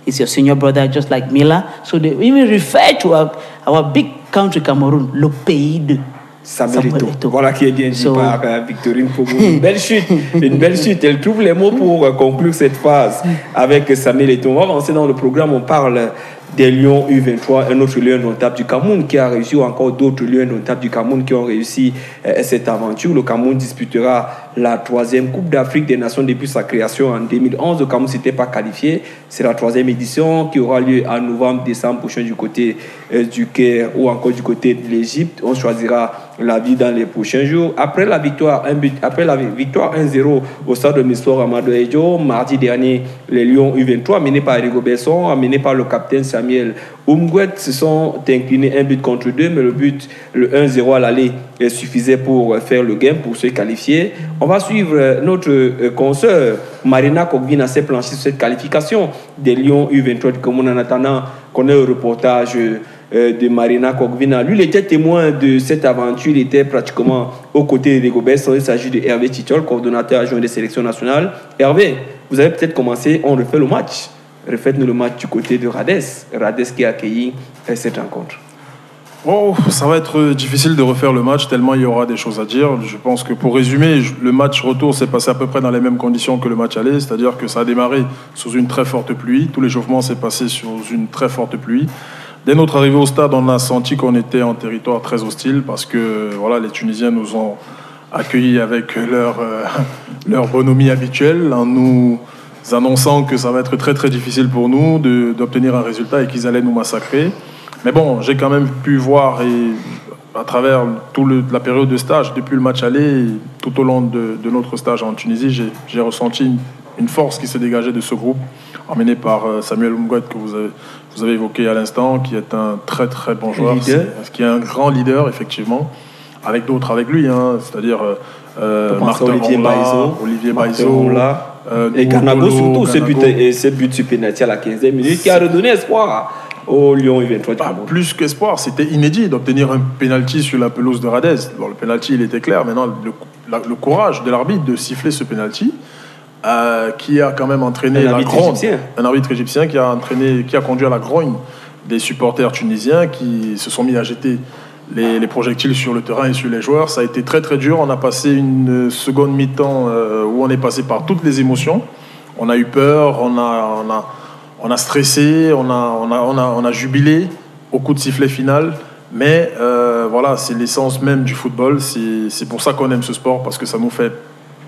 it's your senior brother, just like Mila. So they even refer to our big country, Cameroon, le pays de Samuel Eto'o. Voilà qui est bien dit par Victorine Fomoun. Une belle chute. Elle trouve les mots pour conclure cette phase avec Samuel Eto'o. On va avancer dans le programme. On parle des Lions U23, un autre Lion notable du Cameroun qui a réussi, ou encore d'autres Lions notables du Cameroun qui ont réussi cette aventure. Le Cameroun disputera la 3e Coupe d'Afrique des Nations depuis sa création en 2011. Le Cameroun ne s'était pas qualifié. C'est la 3e édition qui aura lieu en novembre-décembre prochain du côté du Caire ou encore du côté de l'Égypte. On choisira la vie dans les prochains jours. Après la victoire 1-0 au stade de Misfor Amadou Ejo, mardi dernier, les Lions U23, menés par Erigo Besson, menés par le capitaine Samuel Oumgouet, se sont inclinés 1-2, mais le 1-0 à l'aller suffisait pour faire le gain, pour se qualifier. On va suivre notre consoeur Marina Kogbina s'est planchée sur cette qualification des Lions U23 du Cameroun en attendant qu'on ait le reportage de Marina Kogbina. Lui, il était témoin de cette aventure, il était pratiquement aux côtés de Rigobert. Il s'agit de Hervé Tchitchol, coordonnateur adjoint des sélections nationales. Hervé, vous avez peut-être commencé, on refait le match. Refaites-nous le match du côté de Radès. Radès qui a accueilli cette rencontre. Oh, ça va être difficile de refaire le match tellement il y aura des choses à dire. Je pense que pour résumer, le match retour s'est passé à peu près dans les mêmes conditions que le match aller, c'est-à-dire que ça a démarré sous une très forte pluie. Tout l'échauffement s'est passé sous une très forte pluie. Dès notre arrivée au stade, on a senti qu'on était en territoire très hostile parce que voilà, les Tunisiens nous ont accueillis avec leur bonhomie habituelle en nous annonçant que ça va être très très difficile pour nous d'obtenir un résultat et qu'ils allaient nous massacrer. Mais bon, j'ai quand même pu voir à travers toute la période de stage, depuis le match aller, tout au long de notre stage en Tunisie, j'ai ressenti une force qui se dégageait de ce groupe, emmené par Samuel Umgouet que vous avez évoqué à l'instant, qui est un très très bon joueur, qui est un grand leader effectivement, avec d'autres avec lui, hein, c'est-à-dire Martin Olivier Baïzo, et Garnago surtout, ce but sur pénalty à la 15e minute qui a redonné espoir au Lyon U23. Plus qu'espoir, c'était inédit d'obtenir un pénalty sur la pelouse de Radès. Bon, le pénalty, il était clair. Maintenant, le courage de l'arbitre de siffler ce pénalty, qui a quand même entraîné la grogne. Un arbitre égyptien qui a conduit à la grogne des supporters tunisiens qui se sont mis à jeter les projectiles sur le terrain et sur les joueurs. Ça a été très très dur. On a passé une seconde mi-temps où on est passé par toutes les émotions. On a eu peur, on a stressé, on a jubilé au coup de sifflet final. Mais voilà, c'est l'essence même du football. C'est pour ça qu'on aime ce sport, parce que ça nous fait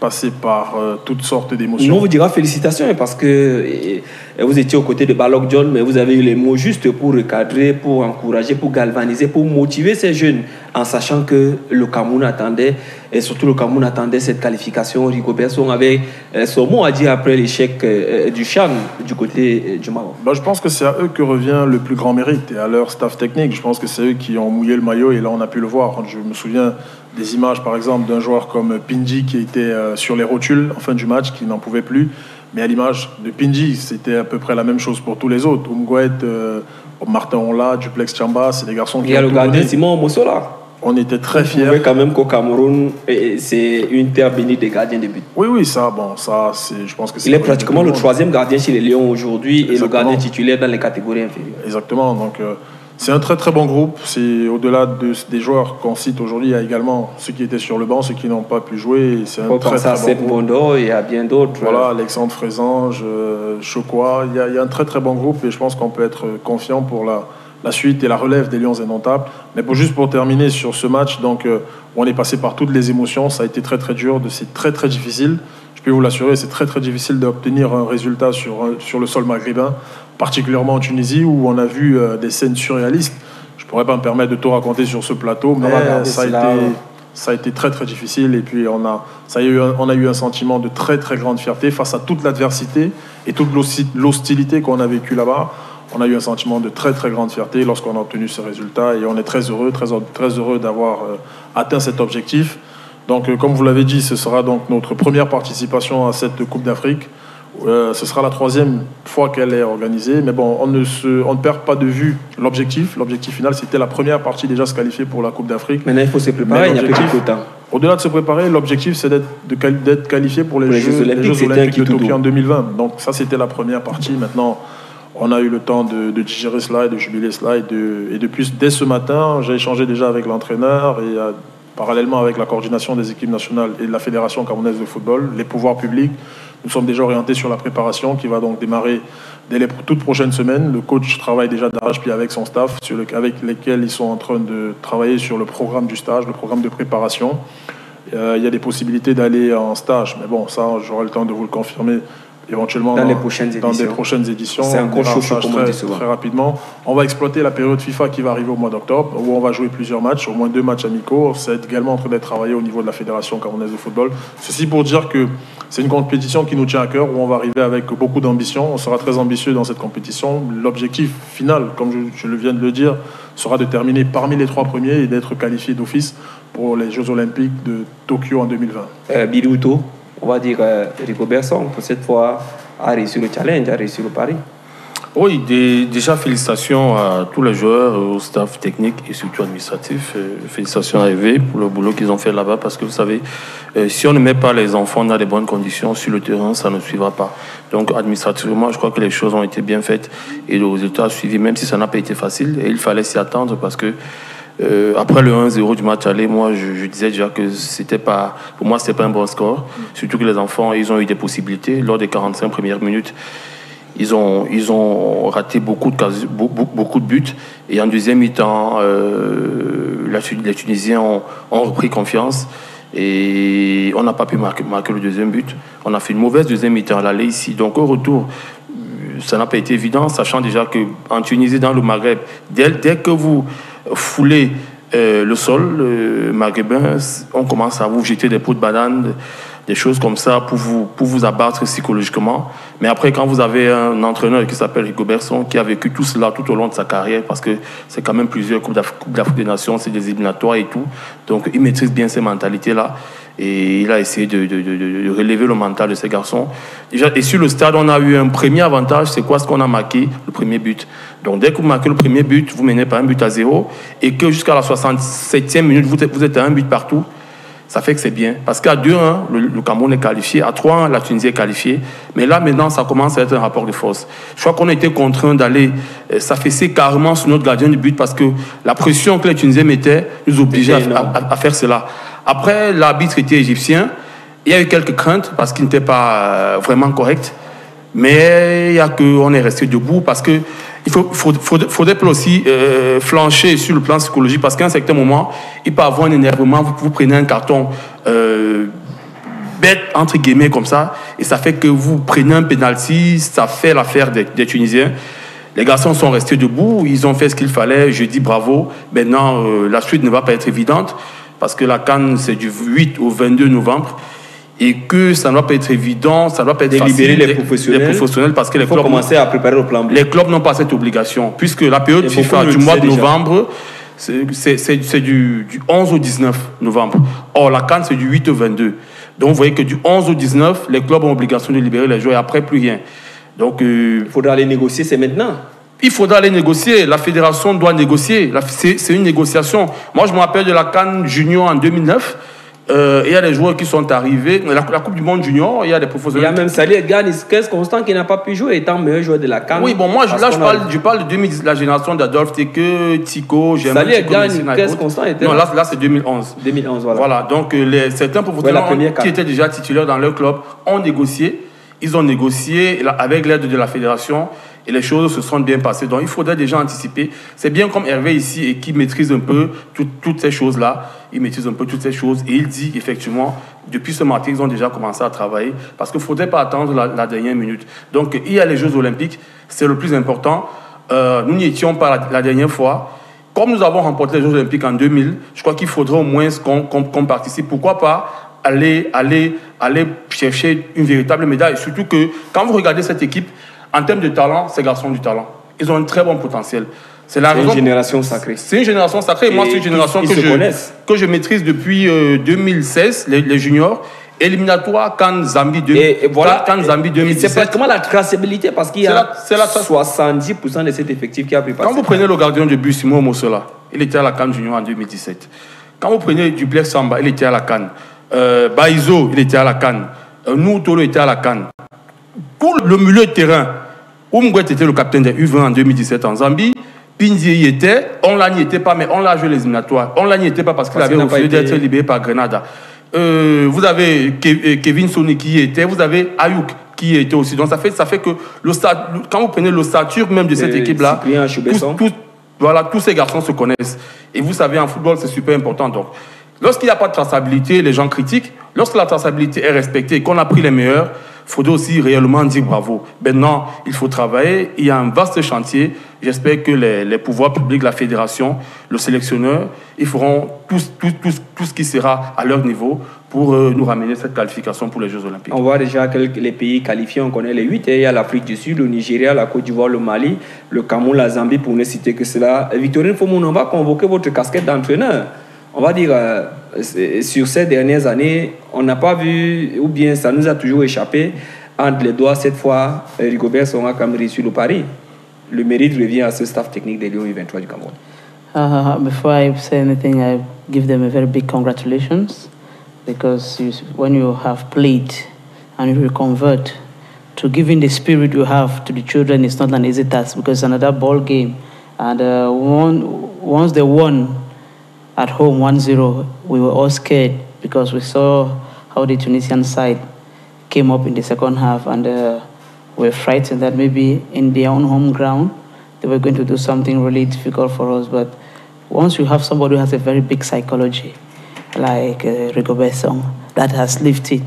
passer par toutes sortes d'émotions. On vous dira félicitations parce que vous étiez aux côtés de Balog John, mais vous avez eu les mots justes pour recadrer, pour encourager, pour galvaniser, pour motiver ces jeunes, en sachant que le Cameroun attendait, et surtout le Cameroun attendait cette qualification. Rigobert Song avait son mot à dire après l'échec du CHAN du côté du Maroc. Je pense que c'est à eux que revient le plus grand mérite, et à leur staff technique. Je pense que c'est eux qui ont mouillé le maillot, et là on a pu le voir. Je me souviens des images par exemple d'un joueur comme Pindji qui était sur les rotules en fin du match, qui n'en pouvait plus. Mais à l'image de Pindji, c'était à peu près la même chose pour tous les autres. Umgouet, Martin Onla, Duplex Chamba, c'est des garçons qui ont tout donné. Il y a le gardien Simon Mossola. On était très fiers. Vous quand même qu'au Cameroun, c'est une terre bénie des gardiens de but. Oui, ça, je pense que c'est... Il est pratiquement le troisième gardien chez les Lions aujourd'hui. Exactement. Et le gardien titulaire dans les catégories inférieures. Exactement, donc c'est un très très bon groupe. C'est au-delà des joueurs qu'on cite aujourd'hui, il y a également ceux qui étaient sur le banc, ceux qui n'ont pas pu jouer. C'est un très très bon groupe. Bondo, il y a bien d'autres. Voilà, Alexandre Frésange, Chocois, il y a un très très bon groupe, et je pense qu'on peut être confiant pour la suite et la relève des Lions indomptables. Mais juste pour terminer sur ce match, donc, on est passé par toutes les émotions. Ça a été très très dur, c'est très très difficile. Je peux vous l'assurer, c'est très très difficile d'obtenir un résultat sur le sol maghrébin, particulièrement en Tunisie, où on a vu des scènes surréalistes. Je ne pourrais pas me permettre de tout raconter sur ce plateau, mais ça a été très très difficile. Et puis on a eu un sentiment de très très grande fierté face à toute l'adversité et toute l'hostilité qu'on a vécue là-bas. On a eu un sentiment de très très grande fierté lorsqu'on a obtenu ce résultat, et on est très heureux d'avoir atteint cet objectif. Donc, comme vous l'avez dit, ce sera donc notre première participation à cette Coupe d'Afrique. Ce sera la 3e fois qu'elle est organisée. Mais bon, on ne perd pas de vue l'objectif. L'objectif final, c'était la première partie déjà se qualifier pour la Coupe d'Afrique. Maintenant, il faut se préparer, il n'y a plus de temps. Au-delà de se préparer, l'objectif, c'est d'être qualifié pour les Jeux Olympiques de Tokyo en 2020. Donc ça, c'était la première partie. Maintenant, on a eu le temps de digérer cela et de jubiler cela. Et depuis, dès ce matin, j'ai échangé déjà avec l'entraîneur et parallèlement avec la coordination des équipes nationales et de la Fédération camerounaise de football, les pouvoirs publics. Nous sommes déjà orientés sur la préparation qui va donc démarrer dès les toutes prochaines semaines. Le coach travaille déjà d'arrache-pied avec son staff, avec lesquels ils sont en train de travailler sur le programme du stage, le programme de préparation. Il y a des possibilités d'aller en stage, mais bon, ça, j'aurai le temps de vous le confirmer éventuellement dans des prochaines éditions. C'est encore chaud très rapidement. On va exploiter la période FIFA qui va arriver au mois d'octobre, où on va jouer plusieurs matchs, au moins 2 matchs amicaux. C'est également en train d'être travaillé au niveau de la Fédération camerounaise de football. Ceci pour dire que C'est une compétition qui nous tient à cœur, où on va arriver avec beaucoup d'ambition. On sera très ambitieux dans cette compétition. L'objectif final, comme je viens de le dire, sera de terminer parmi les 3 premiers et d'être qualifié d'office pour les Jeux Olympiques de Tokyo en 2020. Biruto, on va dire Rico Berson, pour cette fois, a réussi le challenge, a réussi le pari. Oui, déjà félicitations à tous les joueurs, au staff technique et surtout administratif. Félicitations à EV pour le boulot qu'ils ont fait là-bas parce que vous savez, si on ne met pas les enfants dans des bonnes conditions sur le terrain, ça ne suivra pas. Donc administrativement, je crois que les choses ont été bien faites et le résultat a suivi, même si ça n'a pas été facile. Et il fallait s'y attendre parce que après le 1-0 du match aller, moi je disais déjà que pour moi c'était pas un bon score. Surtout que les enfants, ils ont eu des possibilités lors des 45 premières minutes. Ils ont raté beaucoup de buts. Et en deuxième mi-temps, les Tunisiens ont repris confiance. Et on n'a pas pu marquer le deuxième but. On a fait une mauvaise deuxième mi-temps à l'aller ici. Donc au retour, ça n'a pas été évident, sachant déjà qu'en Tunisie, dans le Maghreb, dès que vous foulez le sol maghrébin, on commence à vous jeter des pots de banane, des choses comme ça pour vous abattre psychologiquement. Mais après, quand vous avez un entraîneur qui s'appelle Rico Berson, qui a vécu tout cela tout au long de sa carrière, parce que c'est quand même plusieurs Coupes d'Afrique des Nations, c'est des éliminatoires et tout, donc il maîtrise bien ces mentalités-là. Et il a essayé de relever le mental de ces garçons. Déjà, et sur le stade, on a eu un premier avantage, c'est quoi? Ce qu'on a marqué, le premier but. Donc dès que vous marquez le premier but, vous menez par 1-0, et que jusqu'à la 67e minute, vous êtes à 1 but partout. Ça fait que c'est bien. Parce qu'à 2-1, le Cameroun est qualifié. À 3-1, la Tunisie est qualifiée. Mais là, maintenant, ça commence à être un rapport de force. Je crois qu'on a été contraints d'aller s'affaisser carrément sur notre gardien de but parce que la pression que les Tunisiens mettaient nous obligeait à faire cela. Après, l'arbitre était égyptien. Il y a eu quelques craintes parce qu'il n'était pas vraiment correct. Mais il y a qu'on est resté debout parce que il faudrait aussi flancher sur le plan psychologique parce qu'à un certain moment, il peut avoir un énervement, vous prenez un carton bête, entre guillemets, comme ça, et ça fait que vous prenez un pénalty, ça fait l'affaire des Tunisiens. Les garçons sont restés debout, ils ont fait ce qu'il fallait, je dis bravo. Maintenant, la suite ne va pas être évidente parce que la CAN, c'est du 8 au 22 novembre. Et que ça ne doit pas être évident, ça ne doit pas être facile. Libérer les professionnels parce que les clubs commencer à préparer le plan B. Les clubs n'ont pas cette obligation, puisque la période FIFA du mois de novembre, c'est du 11 au 19 novembre. Or, la CAN, c'est du 8 au 22. Donc, vous voyez que du 11 au 19, les clubs ont obligation de libérer les joueurs et après, plus rien. Donc, il faudra aller négocier, c'est maintenant. Il faudra aller négocier. La fédération doit négocier. C'est une négociation. Moi, je me rappelle de la CAN Junior en 2009. Il y a des joueurs qui sont arrivés. La Coupe du Monde Junior, il y a des professionnels. Il y a même Salih Edganis Constant qui n'a pas pu jouer étant meilleur joueur de la CAN. Oui, bon, moi, je parle de 2010, la génération d'Adolphe Teke, Tico, Salih Edganis Constant était. Non, là c'est 2011. 2011, voilà. Voilà, donc certains professionnels qui étaient déjà titulaires dans leur club ont négocié. Ils ont négocié avec l'aide de la fédération. Et les choses se sont bien passées. Donc, il faudrait déjà anticiper. C'est bien comme Hervé ici, et qui maîtrise un peu toutes ces choses-là. Il maîtrise un peu toutes ces choses. Et il dit, effectivement, depuis ce matin, ils ont déjà commencé à travailler. Parce qu'il ne faudrait pas attendre la dernière minute. Donc, il y a les Jeux Olympiques. C'est le plus important. Nous n'y étions pas la dernière fois. Comme nous avons remporté les Jeux Olympiques en 2000, je crois qu'il faudrait au moins qu'on participe. Pourquoi pas aller chercher une véritable médaille. Surtout que, quand vous regardez cette équipe, en termes de talent, ces garçons ont du talent. Ils ont un très bon potentiel. C'est une génération sacrée. C'est une génération sacrée. Et moi, c'est une génération que je maîtrise depuis 2016, les juniors. Éliminatoire, CAN Zambie 2017. C'est pratiquement la traçabilité parce qu'il y a 70% de cet effectif qui a pris part. Quand vous prenez le gardien de but, Simon Mossola, il était à la CAN Junior en 2017. Quand vous prenez Duplex Samba, il était à la CAN. Baizo, il était à la CAN. Noutolo était à la CAN. Pour le milieu de terrain, Oumgouet était le capitaine des U20 en 2017 en Zambie. Pindie y était, on l'a n'y était pas, mais on l'a joué les éliminatoires. On l'a n'y était pas parce qu'il avait refusé d'être libéré par Grenada. Vous avez Kevin Soni qui y était, vous avez Ayouk qui y était aussi. Donc ça fait que quand vous prenez l'ossature même de cette équipe-là, tous ces garçons se connaissent. Et vous savez, en football, c'est super important. Donc, lorsqu'il n'y a pas de traçabilité, les gens critiquent. Lorsque la traçabilité est respectée et qu'on a pris les meilleurs, il faudrait aussi réellement dire bravo. Maintenant, il faut travailler. Il y a un vaste chantier. J'espère que les pouvoirs publics, la fédération, le sélectionneur, ils feront tout ce qui sera à leur niveau pour nous ramener cette qualification pour les Jeux Olympiques. On voit déjà les pays qualifiés, on connaît les 8. Il y a l'Afrique du Sud, le Nigeria, la Côte d'Ivoire, le Mali, le Cameroun, la Zambie, pour ne citer que cela. Victorine Fomoun, on va convoquer votre casquette d'entraîneur. On va dire, sur ces dernières années, on n'a pas vu, ou bien ça nous a toujours échappé, entre les doigts, cette fois, Rigobert Song quand même réussi le pari. Le mérite revient à ce staff technique des Lions U23 du Cameroun. Before I say anything, I give them a very big congratulations, because when you have played and you convert, to giving the spirit you have to the children is not an easy task, because it's another ball game. And once they won at home 1-0, we were all scared, because we saw how the Tunisian side came up in the second half, and we're frightened that maybe in their own home ground they were going to do something really difficult for us. But once you have somebody who has a very big psychology, like Rigobert Song, that has lifted,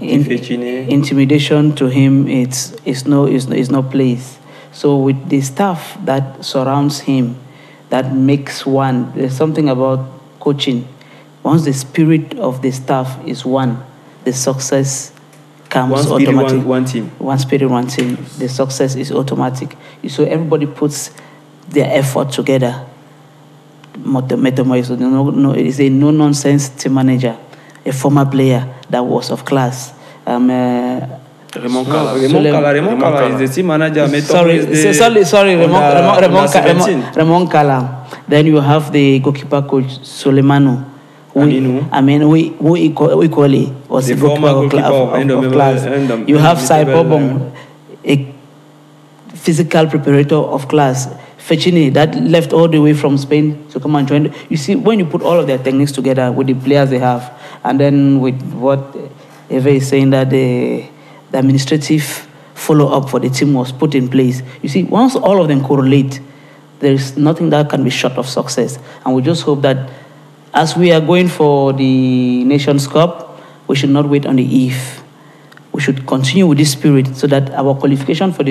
intimidation to him is no place. So with the staff that surrounds him, that makes one, there's something about coaching. Once the spirit of the staff is one, the success comes automatic. One team. One spirit, one team. The success is automatic. So everybody puts their effort together. It's a no-nonsense team manager, a former player that was of class. Raymond Kala is the team manager. Sorry, Raymond Kala. Then you have the goalkeeper coach, Soleimanu. Who equally was the a goalkeeper of class. You have Sai Bobong, a physical preparator of class. Fechini, that left all the way from Spain to come and join. You see, when you put all of their techniques together with the players they have, and then with what Eve is saying, that the administrative follow-up for the team was put in place. You see, once all of them correlate, there is nothing that can be short of success. And we just hope that as we are going for the Nations Cup, we should not wait on the eve. We should continue with this spirit so that our qualification for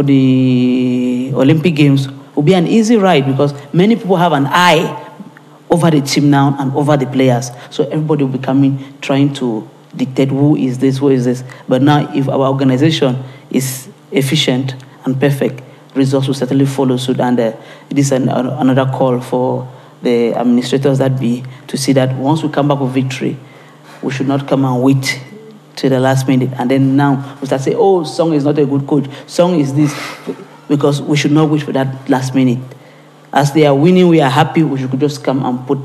the Olympic Games will be an easy ride, because many people have an eye over the team now and over the players. So everybody will be coming, trying to dictate who is this. But now, if our organization is efficient and perfect, results will certainly follow suit. And it is another call for the administrators that be to see that once we come back with victory, we should not come and wait till the last minute. And then now we start saying, oh, Song is not a good coach. Song is this. Because we should not wait for that last minute. As they are winning, we are happy. We should just come and put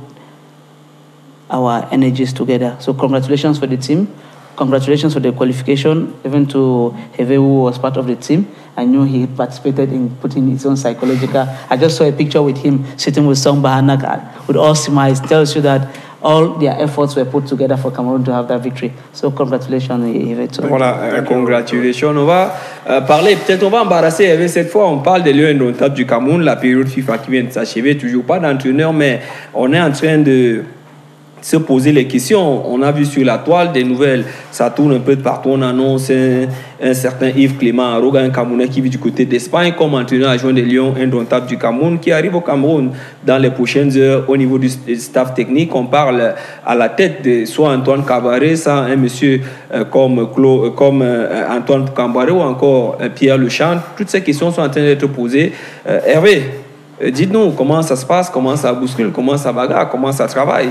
our energies together. So congratulations for the team. Congratulations for the qualification, even to Heve, who was part of the team. I knew he participated in putting his own psychological. I just saw a picture with him sitting with Song Bahanak with all smiles. Tells you that all their efforts were put together for Cameroon to have that victory. So congratulations, Heve. Voilà, congratulations. On va parler, peut-être on va embarrasser Heve cette fois. On parle des Lions indomptables du Cameroun, la période FIFA qui vient de s'achever. Toujours pas d'entraîneur, mais on est en train de se poser les questions. On a vu sur la toile des nouvelles, ça tourne un peu de partout. On annonce un certain Yves Clément Aroga, un Camerounais qui vit du côté d'Espagne comme entraîneur adjoint des Lions indomptables du Cameroun, qui arrive au Cameroun dans les prochaines heures. Au niveau du staff technique, on parle à la tête de soit Antoine Cabaré, ça, un monsieur comme Antoine Cabaré ou encore Pierre Lechamp. Toutes ces questions sont en train d'être posées. Hervé, dites-nous comment ça se passe, comment ça bouscule, comment ça bagarre, comment ça travaille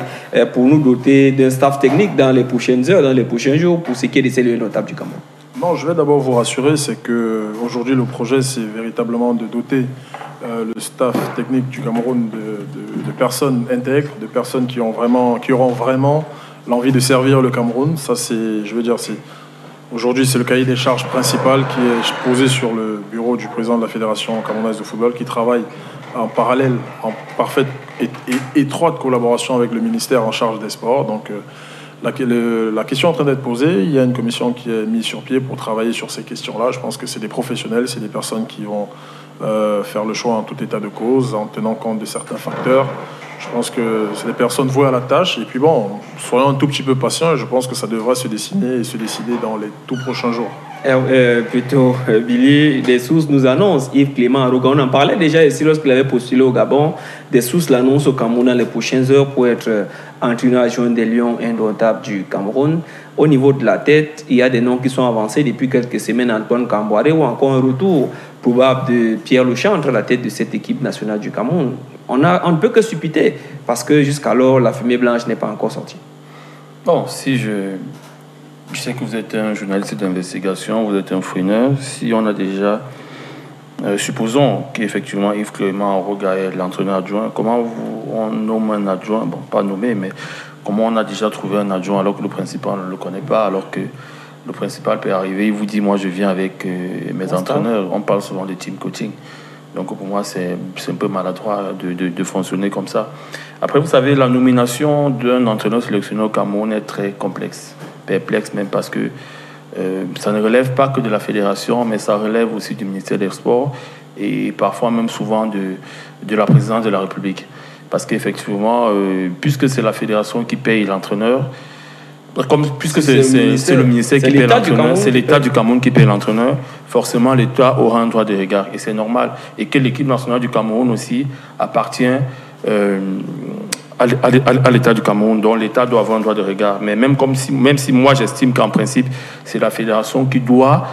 pour nous doter d'un staff technique dans les prochaines heures, dans les prochains jours, pour ce qui est des cellules notables du Cameroun. Non, je vais d'abord vous rassurer, c'est qu'aujourd'hui le projet c'est véritablement de doter le staff technique du Cameroun de personnes intègres, de personnes qui auront vraiment l'envie de servir le Cameroun. Ça aujourd'hui c'est le cahier des charges principal qui est posé sur le bureau du président de la Fédération camerounaise de football, qui travaille en parallèle, en parfaite et étroite collaboration avec le ministère en charge des sports. Donc la question est en train d'être posée. Il y a une commission qui est mise sur pied pour travailler sur ces questions-là. Je pense que c'est des professionnels, c'est des personnes qui vont faire le choix en tout état de cause, en tenant compte de certains facteurs. Je pense que c'est des personnes vouées à la tâche. Et puis bon, soyons un tout petit peu patients. Je pense que ça devrait se dessiner et se décider dans les tout prochains jours. Plutôt, Billy, des sources nous annoncent, Yves Clément Arouga, on en parlait déjà ici lorsqu'il avait postulé au Gabon, des sources l'annoncent au Cameroun dans les prochaines heures pour être entraîneur adjoint des Lions indomptables du Cameroun. Au niveau de la tête, il y a des noms qui sont avancés depuis quelques semaines, Antoine Camboire ou encore un retour probable de Pierre Lechantre à la tête de cette équipe nationale du Cameroun. On ne peut que suppiter parce que jusqu'alors, la fumée blanche n'est pas encore sortie. Bon, si je sais que vous êtes un journaliste d'investigation, vous êtes un fouineur. Si on a déjà, supposons qu'effectivement Yves Clément Arouga est l'entraîneur adjoint, comment on nomme un adjoint, bon, pas nommé, mais comment on a déjà trouvé un adjoint alors que le principal ne le connaît pas, alors que le principal peut arriver, il vous dit, moi je viens avec mes entraîneurs. On parle souvent de team coaching. Donc pour moi, c'est un peu maladroit de fonctionner comme ça. Après, vous savez, la nomination d'un entraîneur sélectionné au Cameroun est très complexe, perplexe même, parce que ça ne relève pas que de la fédération, mais ça relève aussi du ministère des Sports et parfois même souvent de la présidence de la République. Parce qu'effectivement, puisque c'est la fédération qui paye l'entraîneur, puisque c'est le ministère qui paye l'entraîneur, c'est l'État du Cameroun qui paye l'entraîneur, forcément l'État aura un droit de regard. Et c'est normal. Et que l'équipe nationale du Cameroun aussi appartient à l'État du Cameroun, dont l'État doit avoir un droit de regard. Mais même si moi j'estime qu'en principe, c'est la fédération qui doit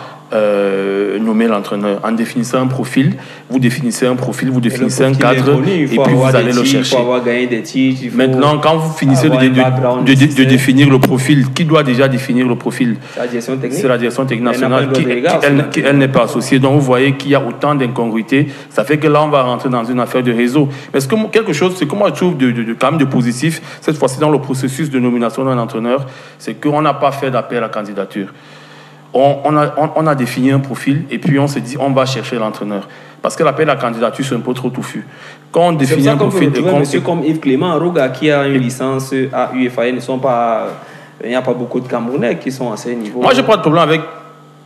nommer l'entraîneur. En définissant un profil, vous définissez un profil, vous définissez un cadre, et puis vous allez le chercher. Il faut avoir gagné des titres. Maintenant, quand vous finissez de définir le profil, qui doit déjà définir le profil? C'est la direction technique nationale qui elle n'est pas associée. Donc vous voyez qu'il y a autant d'incongruités. Ça fait que là, on va rentrer dans une affaire de réseau. Mais quelque chose, c'est que moi je trouve quand même de positif, cette fois-ci dans le processus de nomination d'un entraîneur, c'est qu'on n'a pas fait d'appel à candidature. On a défini un profil et puis on s'est dit on va chercher l'entraîneur. Parce que l'appel à candidature, c'est un peu trop touffu. Quand on définit un profil... Monsieur comme Yves Clément Arouga qui a une licence à UFA, il n'y a pas beaucoup de Camerounais qui sont à ce niveau. Moi, je n'ai pas de problème avec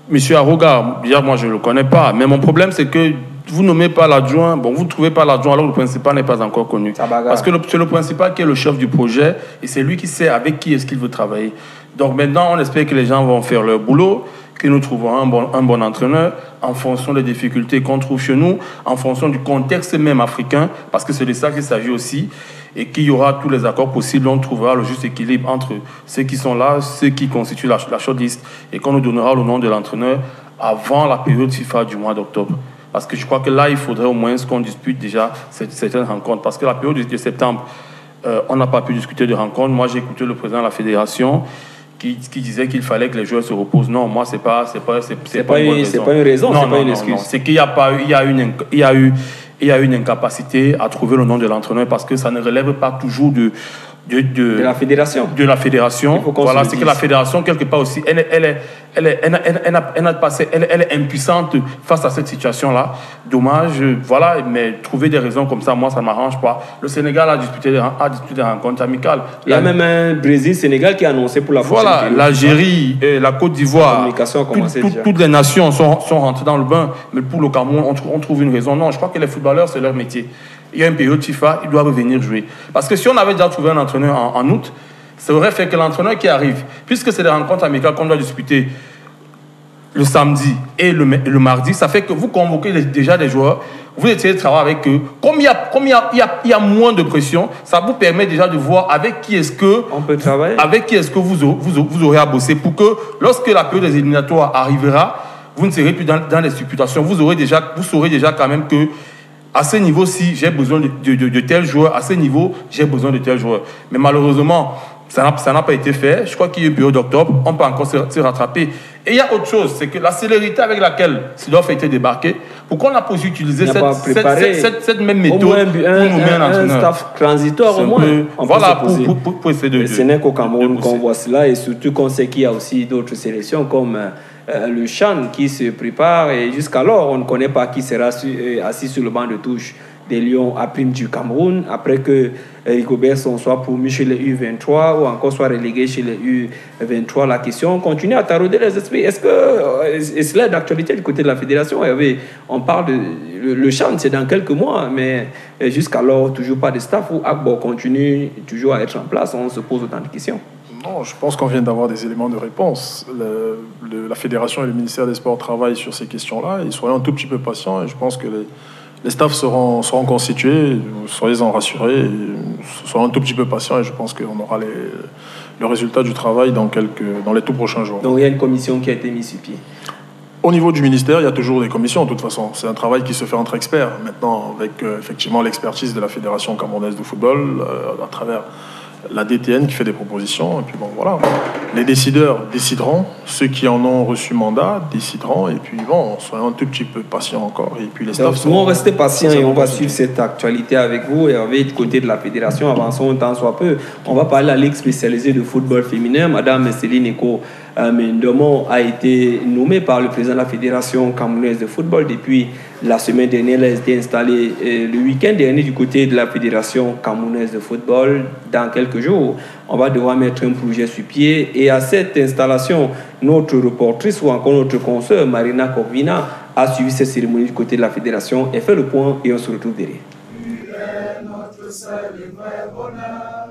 monsieur Arouga. Moi, je ne le connais pas. Mais mon problème, c'est que vous ne nommez pas l'adjoint. Bon, vous ne trouvez pas l'adjoint alors que le principal n'est pas encore connu. Parce que c'est le principal qui est le chef du projet et c'est lui qui sait avec qui est-ce qu'il veut travailler. Donc maintenant, on espère que les gens vont faire leur boulot, que nous trouverons un bon entraîneur en fonction des difficultés qu'on trouve chez nous, en fonction du contexte même africain, parce que c'est de ça qu'il s'agit aussi, et qu'il y aura tous les accords possibles, on trouvera le juste équilibre entre ceux qui sont là, ceux qui constituent la shortlist, et qu'on nous donnera le nom de l'entraîneur avant la période FIFA du mois d'octobre. Parce que je crois que là, il faudrait au moins qu'on dispute déjà certaines rencontres, parce que la période de septembre, on n'a pas pu discuter de rencontres. Moi, j'ai écouté le président de la fédération, qui disait qu'il fallait que les joueurs se reposent. Non, moi, c'est pas une raison. C'est pas une raison, c'est pas une excuse. Non. C'est qu'il y a eu une incapacité à trouver le nom de l'entraîneur parce que ça ne relève pas toujours de la fédération. De la fédération. Voilà, c'est que la fédération, quelque part aussi, elle est impuissante face à cette situation-là. Dommage, voilà, mais trouver des raisons comme ça, moi, ça ne m'arrange pas. Le Sénégal a disputé des rencontres amicales. Il y a même un Brésil-Sénégal qui a annoncé pour la prochaine. Voilà, l'Algérie, la Côte d'Ivoire, toutes les nations sont rentrées dans le bain, mais pour le Cameroun, on trouve une raison. Non, je crois que les footballeurs, c'est leur métier. Il y a une période FIFA, ils doivent venir jouer. Parce que si on avait déjà trouvé un entraîneur en août, ça aurait fait que l'entraîneur qui arrive, puisque c'est des rencontres amicales qu'on doit disputer le samedi et le mardi, ça fait que vous convoquez déjà des joueurs, vous essayez de travailler avec eux. Comme il y a moins de pression, ça vous permet déjà de voir avec qui est-ce que on peut travailler. Avec qui est-ce que vous aurez à bosser pour que lorsque la période des éliminatoires arrivera, vous ne serez plus dans les supputations. Vous saurez déjà quand même que à ce niveau-ci, j'ai besoin de tel joueur. À ce niveau, j'ai besoin de tel joueur. Mais malheureusement, ça n'a pas été fait. Je crois qu'il y a eu période d'octobre. On peut encore se rattraper. Et il y a autre chose, c'est que la célérité avec laquelle Seedorf a été débarqué, pourquoi on n'a pas pu utiliser cette même méthode pour nommer un entraîneur? Un staff transitoire au moins. Voilà, pour essayer de... Ce n'est qu'au Cameroun qu'on voit cela. Et surtout qu'on sait qu'il y a aussi d'autres sélections comme... le Chan qui se prépare et jusqu'alors on ne connaît pas qui sera assis sur le banc de touche des Lions à prime du Cameroun après que Rigobert soit promu chez les U23 ou encore soit relégué chez les U23. La question continue à tarauder les esprits. Est-ce que cela est d'actualité du côté de la fédération? On parle de le Chan, c'est dans quelques mois, mais jusqu'alors toujours pas de staff ou Agbo continue toujours à être en place. On se pose autant de questions. Non, je pense qu'on vient d'avoir des éléments de réponse. La fédération et le ministère des Sports travaillent sur ces questions-là. Et soyons un tout petit peu patients. Et je pense que les staffs seront constitués. Soyez-en rassurés. Soyons un tout petit peu patients. Et je pense qu'on aura le résultat du travail dans les tout prochains jours. Donc il y a une commission qui a été mise sur pied. Au niveau du ministère, il y a toujours des commissions, de toute façon. C'est un travail qui se fait entre experts. Maintenant, avec effectivement l'expertise de la Fédération camerounaise de football, à travers la DTN qui fait des propositions. Et puis bon, voilà. Les décideurs décideront. Ceux qui en ont reçu mandat décideront. Et puis bon, soyons un tout petit peu patients encore. Et puis les staffs seront... Restez patients et on va suivre cette actualité avec vous. Hervé, du côté de la Fédération, avançons tant soit peu. On va parler de la Ligue spécialisée de football féminin. Madame Céline Eko Mendomon a été nommée par le président de la Fédération camerounaise de football depuis la semaine dernière. Elle a été installée le week-end dernier du côté de la Fédération camerounaise de football. Dans quelques jours, on va devoir mettre un projet sur pied. Et à cette installation, notre reportrice ou encore notre consoeur Marina Corvina a suivi cette cérémonie du côté de la Fédération et fait le point et on se retrouve derrière. Notre seul et vrai bonheur,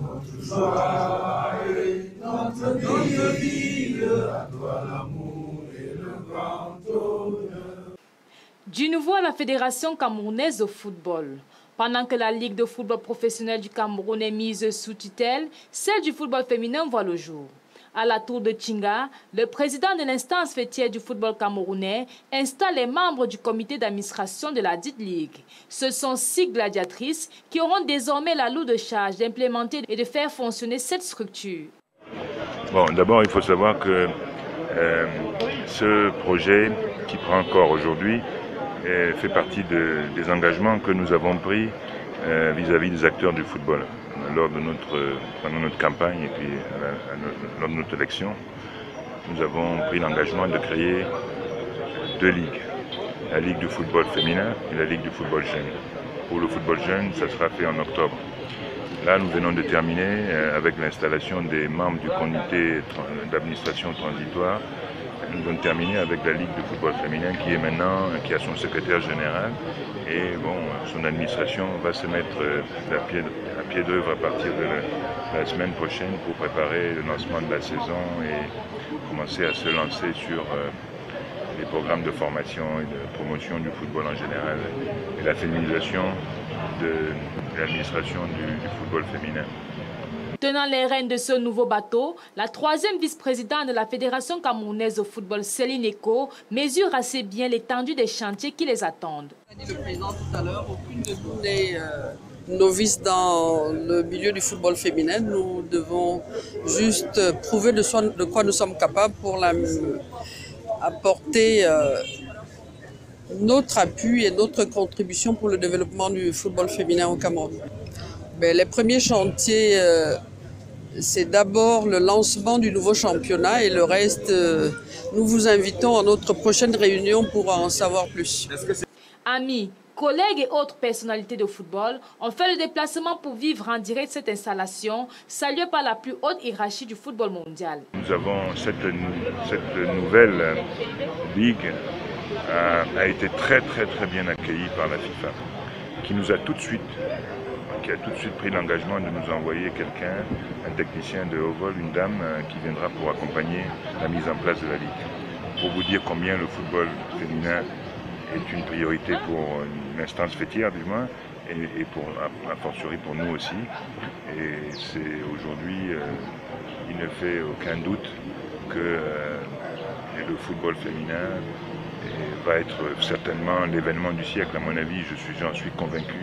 notre joie et notre ville, à toi l'amour et le grand honneur. Du nouveau à la Fédération camerounaise de football. Pendant que la Ligue de football professionnel du Cameroun est mise sous tutelle, celle du football féminin voit le jour. À la tour de Tchinga, le président de l'instance fêtière du football camerounais installe les membres du comité d'administration de la dite ligue. Ce sont 6 gladiatrices qui auront désormais la lourde charge d'implémenter et de faire fonctionner cette structure. Bon, d'abord, il faut savoir que ce projet qui prend corps aujourd'hui fait partie des engagements que nous avons pris vis-à-vis des acteurs du football pendant notre campagne et puis lors de notre élection. Nous avons pris l'engagement de créer 2 ligues, la Ligue du football féminin et la Ligue du football jeune. Pour le football jeune, ça sera fait en octobre. Là, nous venons de terminer avec l'installation des membres du comité d'administration transitoire. Nous avons terminé avec la Ligue de football féminin qui a son secrétaire général et bon, son administration va se mettre à pied d'œuvre à partir de la semaine prochaine pour préparer le lancement de la saison et commencer à se lancer sur les programmes de formation et de promotion du football en général et la féminisation de l'administration du football féminin. Tenant les rênes de ce nouveau bateau, la 3e vice-présidente de la Fédération camerounaise de football, Céline Eko, mesure assez bien l'étendue des chantiers qui les attendent. Comme a dit le président tout à l'heure, aucune de nous n'est novice dans le milieu du football féminin. Nous devons juste prouver de quoi nous sommes capables pour apporter notre appui et notre contribution pour le développement du football féminin au Cameroun. Mais les premiers chantiers, c'est d'abord le lancement du nouveau championnat et le reste, nous vous invitons à notre prochaine réunion pour en savoir plus. Amis, collègues et autres personnalités de football ont fait le déplacement pour vivre en direct cette installation, saluée par la plus haute hiérarchie du football mondial. Nous avons cette nouvelle ligue a été très bien accueillie par la FIFA, qui a tout de suite pris l'engagement de nous envoyer quelqu'un, un technicien de haut vol, une dame qui viendra pour accompagner la mise en place de la Ligue. Pour vous dire combien le football féminin est une priorité pour l'instance fêtière du moins, et pour a fortiori pour nous aussi. Et c'est aujourd'hui, il ne fait aucun doute que le football féminin va être certainement l'événement du siècle, à mon avis, j'en suis convaincu.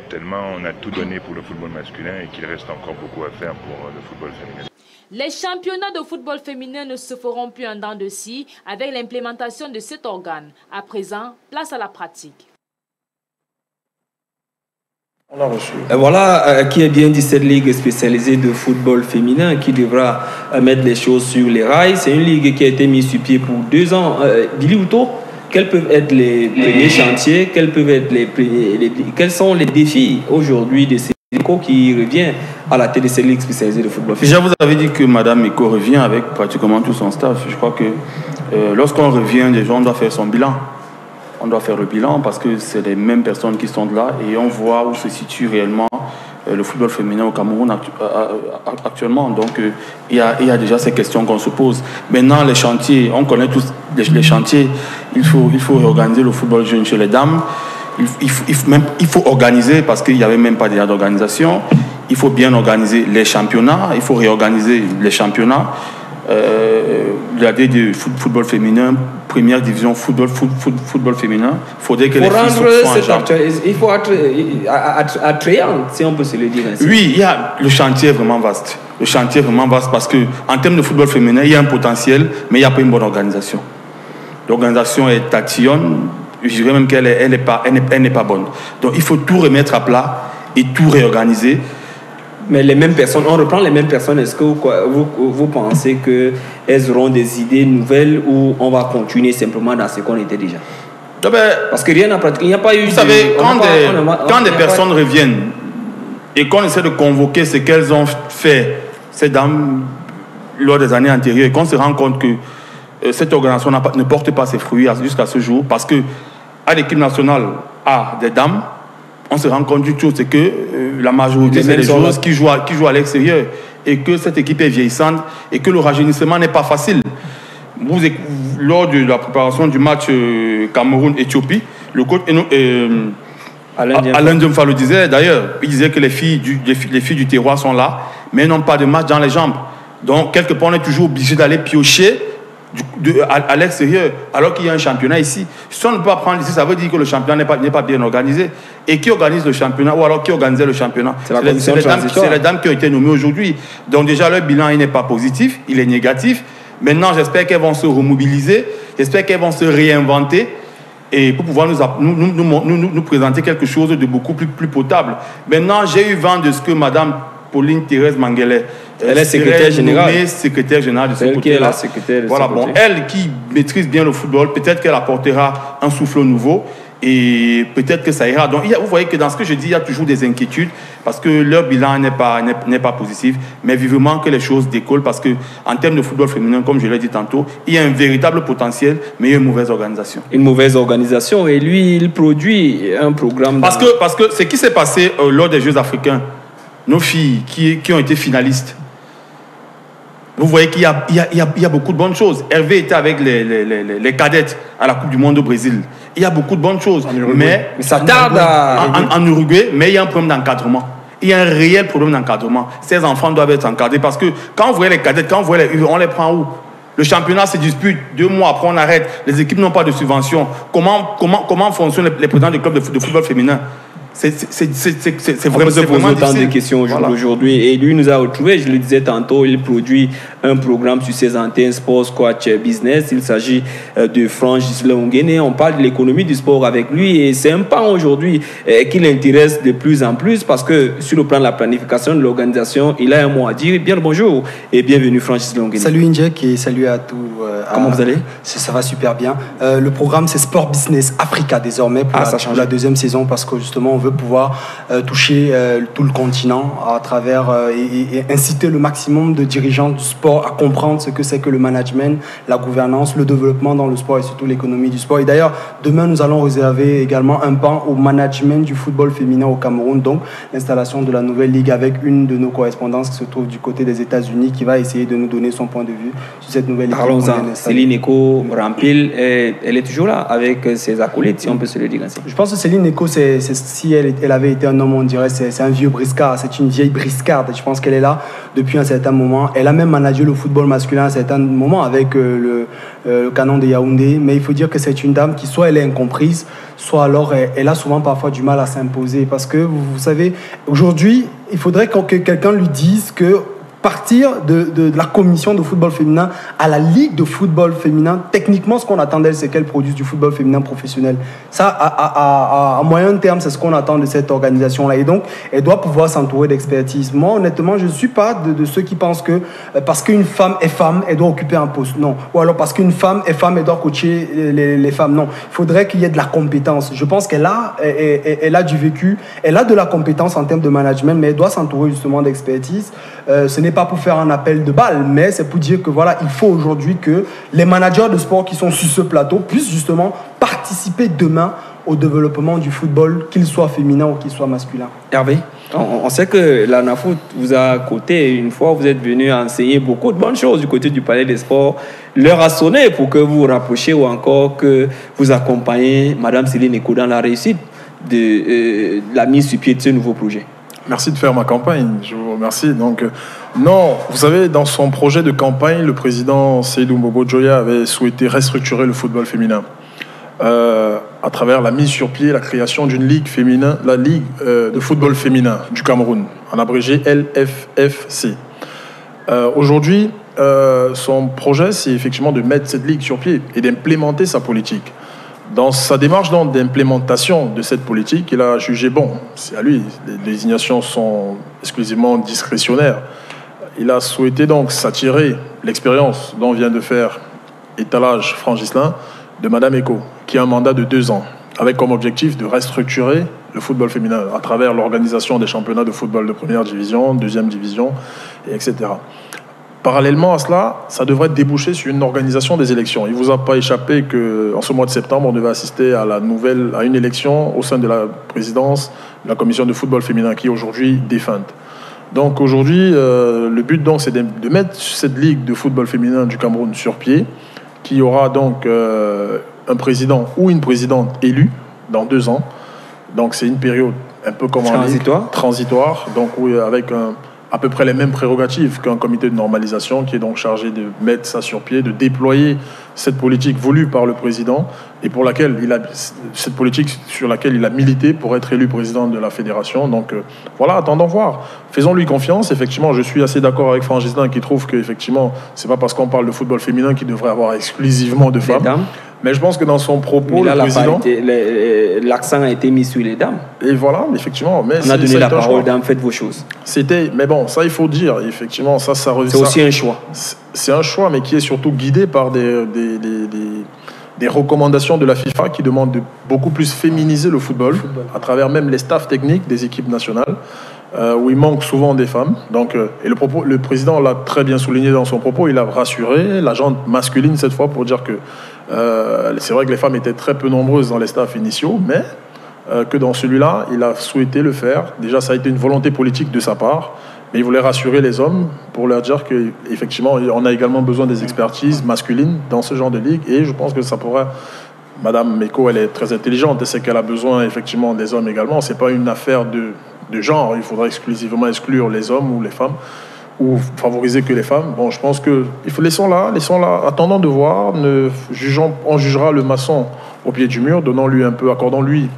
Tellement on a tout donné pour le football masculin et qu'il reste encore beaucoup à faire pour le football féminin. Les championnats de football féminin ne se feront plus en dents de scie avec l'implémentation de cet organe. À présent, place à la pratique. On l'a reçu. Voilà qui est bien dit cette ligue spécialisée de football féminin qui devra mettre les choses sur les rails. C'est une ligue qui a été mise sur pied pour 2 ans. Billy Houto, quels peuvent être les premiers chantiers, quels sont les défis aujourd'hui de ces Eko qui revient à la tête de cette ligue spécialisée de football féminin? Déjà, vous avez dit que Madame Eko revient avec pratiquement tout son staff. Je crois que lorsqu'on revient, déjà, on doit faire son bilan. On doit faire le bilan parce que c'est les mêmes personnes qui sont là et on voit où se situe réellement le football féminin au Cameroun actuellement. Donc, il y a déjà ces questions qu'on se pose. Maintenant, les chantiers, on connaît tous les chantiers. Il faut réorganiser le football jeune chez les dames. Il faut organiser, parce qu'il n'y avait même pas déjà d'organisation. Il faut bien organiser les championnats. Il faut réorganiser les championnats. La D de football féminin, première division football féminin, il faudrait que les filles soient en charge. Il faut être attrayant, si on peut se le dire ainsi. Oui, le chantier est vraiment vaste. Le chantier est vraiment vaste parce qu'en termes de football féminin, il y a un potentiel, mais il n'y a pas une bonne organisation. L'organisation est tatillonne, je dirais même qu'elle n'est pas bonne. Donc il faut tout remettre à plat et tout réorganiser. Mais les mêmes personnes, on reprend les mêmes personnes, est-ce que vous pensez qu'elles auront des idées nouvelles ou on va continuer simplement dans ce qu'on était déjà? Parce que rien n'a pratiqué. Il n'y a pas eu. Vous savez, quand des personnes reviennent et qu'on essaie de convoquer ce qu'elles ont fait, ces dames, lors des années antérieures, et qu'on se rend compte que cette organisation ne porte pas ses fruits jusqu'à ce jour, parce que à l'équipe nationale A des dames, on se rend compte du tout, c'est que la majorité, c'est les joueuses qui jouent à l'extérieur et que cette équipe est vieillissante et que le rajeunissement n'est pas facile. Lors de la préparation du match Cameroun-Éthiopie, le coach Alain Diomfa le disait d'ailleurs, il disait que les filles du terroir sont là, mais n'ont pas de match dans les jambes. Donc, quelque part, on est toujours obligé d'aller piocher à l'extérieur, alors qu'il y a un championnat ici. Si on ne peut pas prendre ici, ça veut dire que le championnat n'est pas bien organisé. Et qui organise le championnat, ou alors qui organisait le championnat? C'est les dames qui ont été nommées aujourd'hui. Donc déjà, leur bilan il n'est pas positif, il est négatif. Maintenant, j'espère qu'elles vont se remobiliser, j'espère qu'elles vont se réinventer et pour pouvoir nous présenter quelque chose de beaucoup plus potable. Maintenant, j'ai eu vent de ce que Madame Pauline Thérèse Manguelet, elle est secrétaire générale. Secrétaire générale de ce côté-là. Voilà, bon, elle qui maîtrise bien le football, peut-être qu'elle apportera un souffle nouveau et peut-être que ça ira. Donc, vous voyez que dans ce que je dis, il y a toujours des inquiétudes parce que leur bilan n'est pas positif, mais vivement que les choses décollent parce qu'en termes de football féminin, comme je l'ai dit tantôt, il y a un véritable potentiel, mais il y a une mauvaise organisation. Une mauvaise organisation et lui, il produit un programme. Parce que ce qui s'est passé lors des Jeux africains, nos filles qui ont été finalistes, vous voyez qu'il y a beaucoup de bonnes choses. Hervé était avec les cadettes à la Coupe du Monde au Brésil. Il y a beaucoup de bonnes choses. Mais ça tarde en Uruguay, mais il y a un problème d'encadrement. Il y a un réel problème d'encadrement. Ces enfants doivent être encadrés parce que quand vous voyez les cadettes, quand vous voyez les U, on les prend où? Le championnat se dispute, 2 mois après on arrête. Les équipes n'ont pas de subvention. Comment fonctionnent les présidents de clubs de football féminin? C'est vraiment difficile. On pose autant de questions aujourd'hui. Et lui nous a retrouvés, je le disais tantôt, il produit un programme sur ses antennes Sport Coach Business. Il s'agit de Francis Longene. On parle de l'économie du sport avec lui et c'est un pan aujourd'hui qui l'intéresse de plus en plus parce que sur le plan de la planification de l'organisation, il a un mot à dire. Bien le bonjour et bienvenue Francis Longene. Salut Injek et salut à tous. Comment vous allez? Ça va super bien. Le programme c'est Sport Business Africa désormais pour la deuxième saison parce que justement on veut pouvoir toucher tout le continent à travers et inciter le maximum de dirigeants du sport à comprendre ce que c'est que le management, la gouvernance, le développement dans le sport et surtout l'économie du sport. Et d'ailleurs, demain, nous allons réserver également un pan au management du football féminin au Cameroun, donc l'installation de la nouvelle ligue avec une de nos correspondances qui se trouve du côté des États-Unis qui va essayer de nous donder son point de vue sur cette nouvelle ligue. Parlons-en. Céline Eko Rampil, elle est toujours là avec ses acolytes, si on peut se le dire ainsi. Je pense que Céline Eko, si elle avait été un homme, on dirait c'est un vieux briscard, c'est une vieille briscarde. Je pense qu'elle est là depuis un certain moment. Elle a même managé le football masculin à un certain moment avec le Canon de Yaoundé. Mais il faut dire que c'est une dame qui soit elle est incomprise, soit alors elle a souvent parfois du mal à s'imposer. Parce que vous savez, aujourd'hui, il faudrait que quelqu'un lui dise que partir de la commission de football féminin à la ligue de football féminin, techniquement, ce qu'on attend d'elle, c'est qu'elle produise du football féminin professionnel. Ça, à moyen terme, c'est ce qu'on attend de cette organisation-là. Et donc, elle doit pouvoir s'entourer d'expertise. Moi, honnêtement, je ne suis pas de ceux qui pensent que parce qu'une femme est femme, elle doit occuper un poste. Non. Ou alors parce qu'une femme est femme, elle doit coacher les femmes. Non. Il faudrait qu'il y ait de la compétence. Je pense qu'elle a du vécu, elle a de la compétence en termes de management, mais elle doit s'entourer justement d'expertise. Ce n'est pas pour faire un appel de balle, mais c'est pour dire que voilà, il faut aujourd'hui que les managers de sport qui sont sur ce plateau puissent justement participer demain au développement du football, qu'il soit féminin ou qu'il soit masculin. Hervé, on sait que l'ANAFOOT vous a coté une fois, vous êtes venu enseigner beaucoup de bonnes choses du côté du Palais des Sports. L'heure a sonné pour que vous vous rapprochiez ou encore que vous accompagnez Mme Céline Eko dans la réussite de la mise sur pied de ce nouveau projet. Merci de faire ma campagne, je vous remercie. Donc, non, vous savez, dans son projet de campagne, le président Seydou Mbogo Djoya avait souhaité restructurer le football féminin à travers la mise sur pied, la création d'une ligue féminin, la Ligue de football féminin du Cameroun, en abrégé LFFC. Aujourd'hui, son projet, c'est effectivement de mettre cette ligue sur pied et d'implémenter sa politique. Dans sa démarche d'implémentation de cette politique, il a jugé bon, c'est à lui, les désignations sont exclusivement discrétionnaires. Il a souhaité donc s'attirer l'expérience dont vient de faire étalage Franck Ghislain de Mme Eko, qui a un mandat de 2 ans, avec comme objectif de restructurer le football féminin à travers l'organisation des championnats de football de première division, deuxième division, etc. Parallèlement à cela, ça devrait déboucher sur une organisation des élections. Il ne vous a pas échappé qu'en ce mois de septembre, on devait assister à une élection au sein de la présidence de la commission de football féminin qui est aujourd'hui défunte. Donc aujourd'hui, le but donc, c'est de mettre cette ligue de football féminin du Cameroun sur pied, qui aura donc un président ou une présidente élue dans 2 ans. Donc c'est une période un peu comme transitoire, donc oui, avec à peu près les mêmes prérogatives qu'un comité de normalisation qui est donc chargé de mettre ça sur pied, de déployer cette politique voulue par le président et pour laquelle cette politique sur laquelle il a milité pour être élu président de la fédération. Donc voilà, attendons voir. Faisons-lui confiance. Effectivement, je suis assez d'accord avec Franck Ghislain qui trouve qu'effectivement, c'est pas parce qu'on parle de football féminin qu'il devrait avoir exclusivement de femmes. Mais je pense que dans son propos, là, le président... l'accent a été mis sur les dames. Et voilà, effectivement. Mais on a donné la parole, dames, faites vos choses. Mais bon, ça, il faut dire. Effectivement, ça c'est aussi un choix. C'est un choix, mais qui est surtout guidé par des recommandations de la FIFA qui demandent de beaucoup plus féminiser le football, à travers même les staffs techniques des équipes nationales, où il manque souvent des femmes. Donc, et le président l'a très bien souligné dans son propos, il a rassuré la gente masculine cette fois pour dire que c'est vrai que les femmes étaient très peu nombreuses dans les staffs initiaux, mais que dans celui-là, il a souhaité le faire. Déjà, ça a été une volonté politique de sa part, mais il voulait rassurer les hommes pour leur dire qu'effectivement, on a également besoin des expertises masculines dans ce genre de ligue, et je pense que ça pourrait... Madame Eko, elle est très intelligente, et c'est qu'elle a besoin effectivement des hommes également. C'est pas une affaire de genre, il faudra exclusivement exclure les hommes ou les femmes, ou favoriser que les femmes. Bon, je pense que laissons-la, attendons de voir, on jugera le maçon au pied du mur, accordons-lui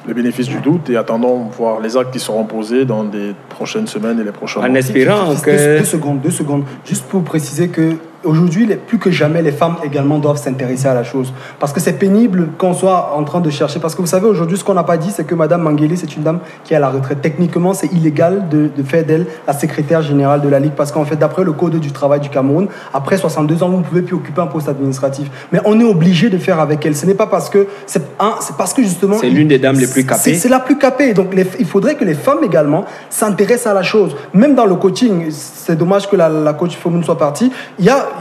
le bénéfice du doute et attendons voir les actes qui seront posés dans des prochaines semaines et les prochains mois. En espérant que... 2 secondes, juste pour préciser que aujourd'hui, plus que jamais, les femmes également doivent s'intéresser à la chose. Parce que c'est pénible qu'on soit en train de chercher. Parce que vous savez, aujourd'hui, ce qu'on n'a pas dit, c'est que Mme Mangeli, c'est une dame qui est à la retraite. Techniquement, c'est illégal de faire d'elle la secrétaire générale de la Ligue. Parce qu'en fait, d'après le Code du travail du Cameroun, après 62 ans, vous ne pouvez plus occuper un poste administratif. Mais on est obligé de faire avec elle. Ce n'est pas parce que... C'est parce que justement... C'est l'une des dames les plus capées. C'est la plus capée. Donc, il faudrait que les femmes également s'intéressent à la chose. Même dans le coaching, c'est dommage que la coach Fomoun soit partie.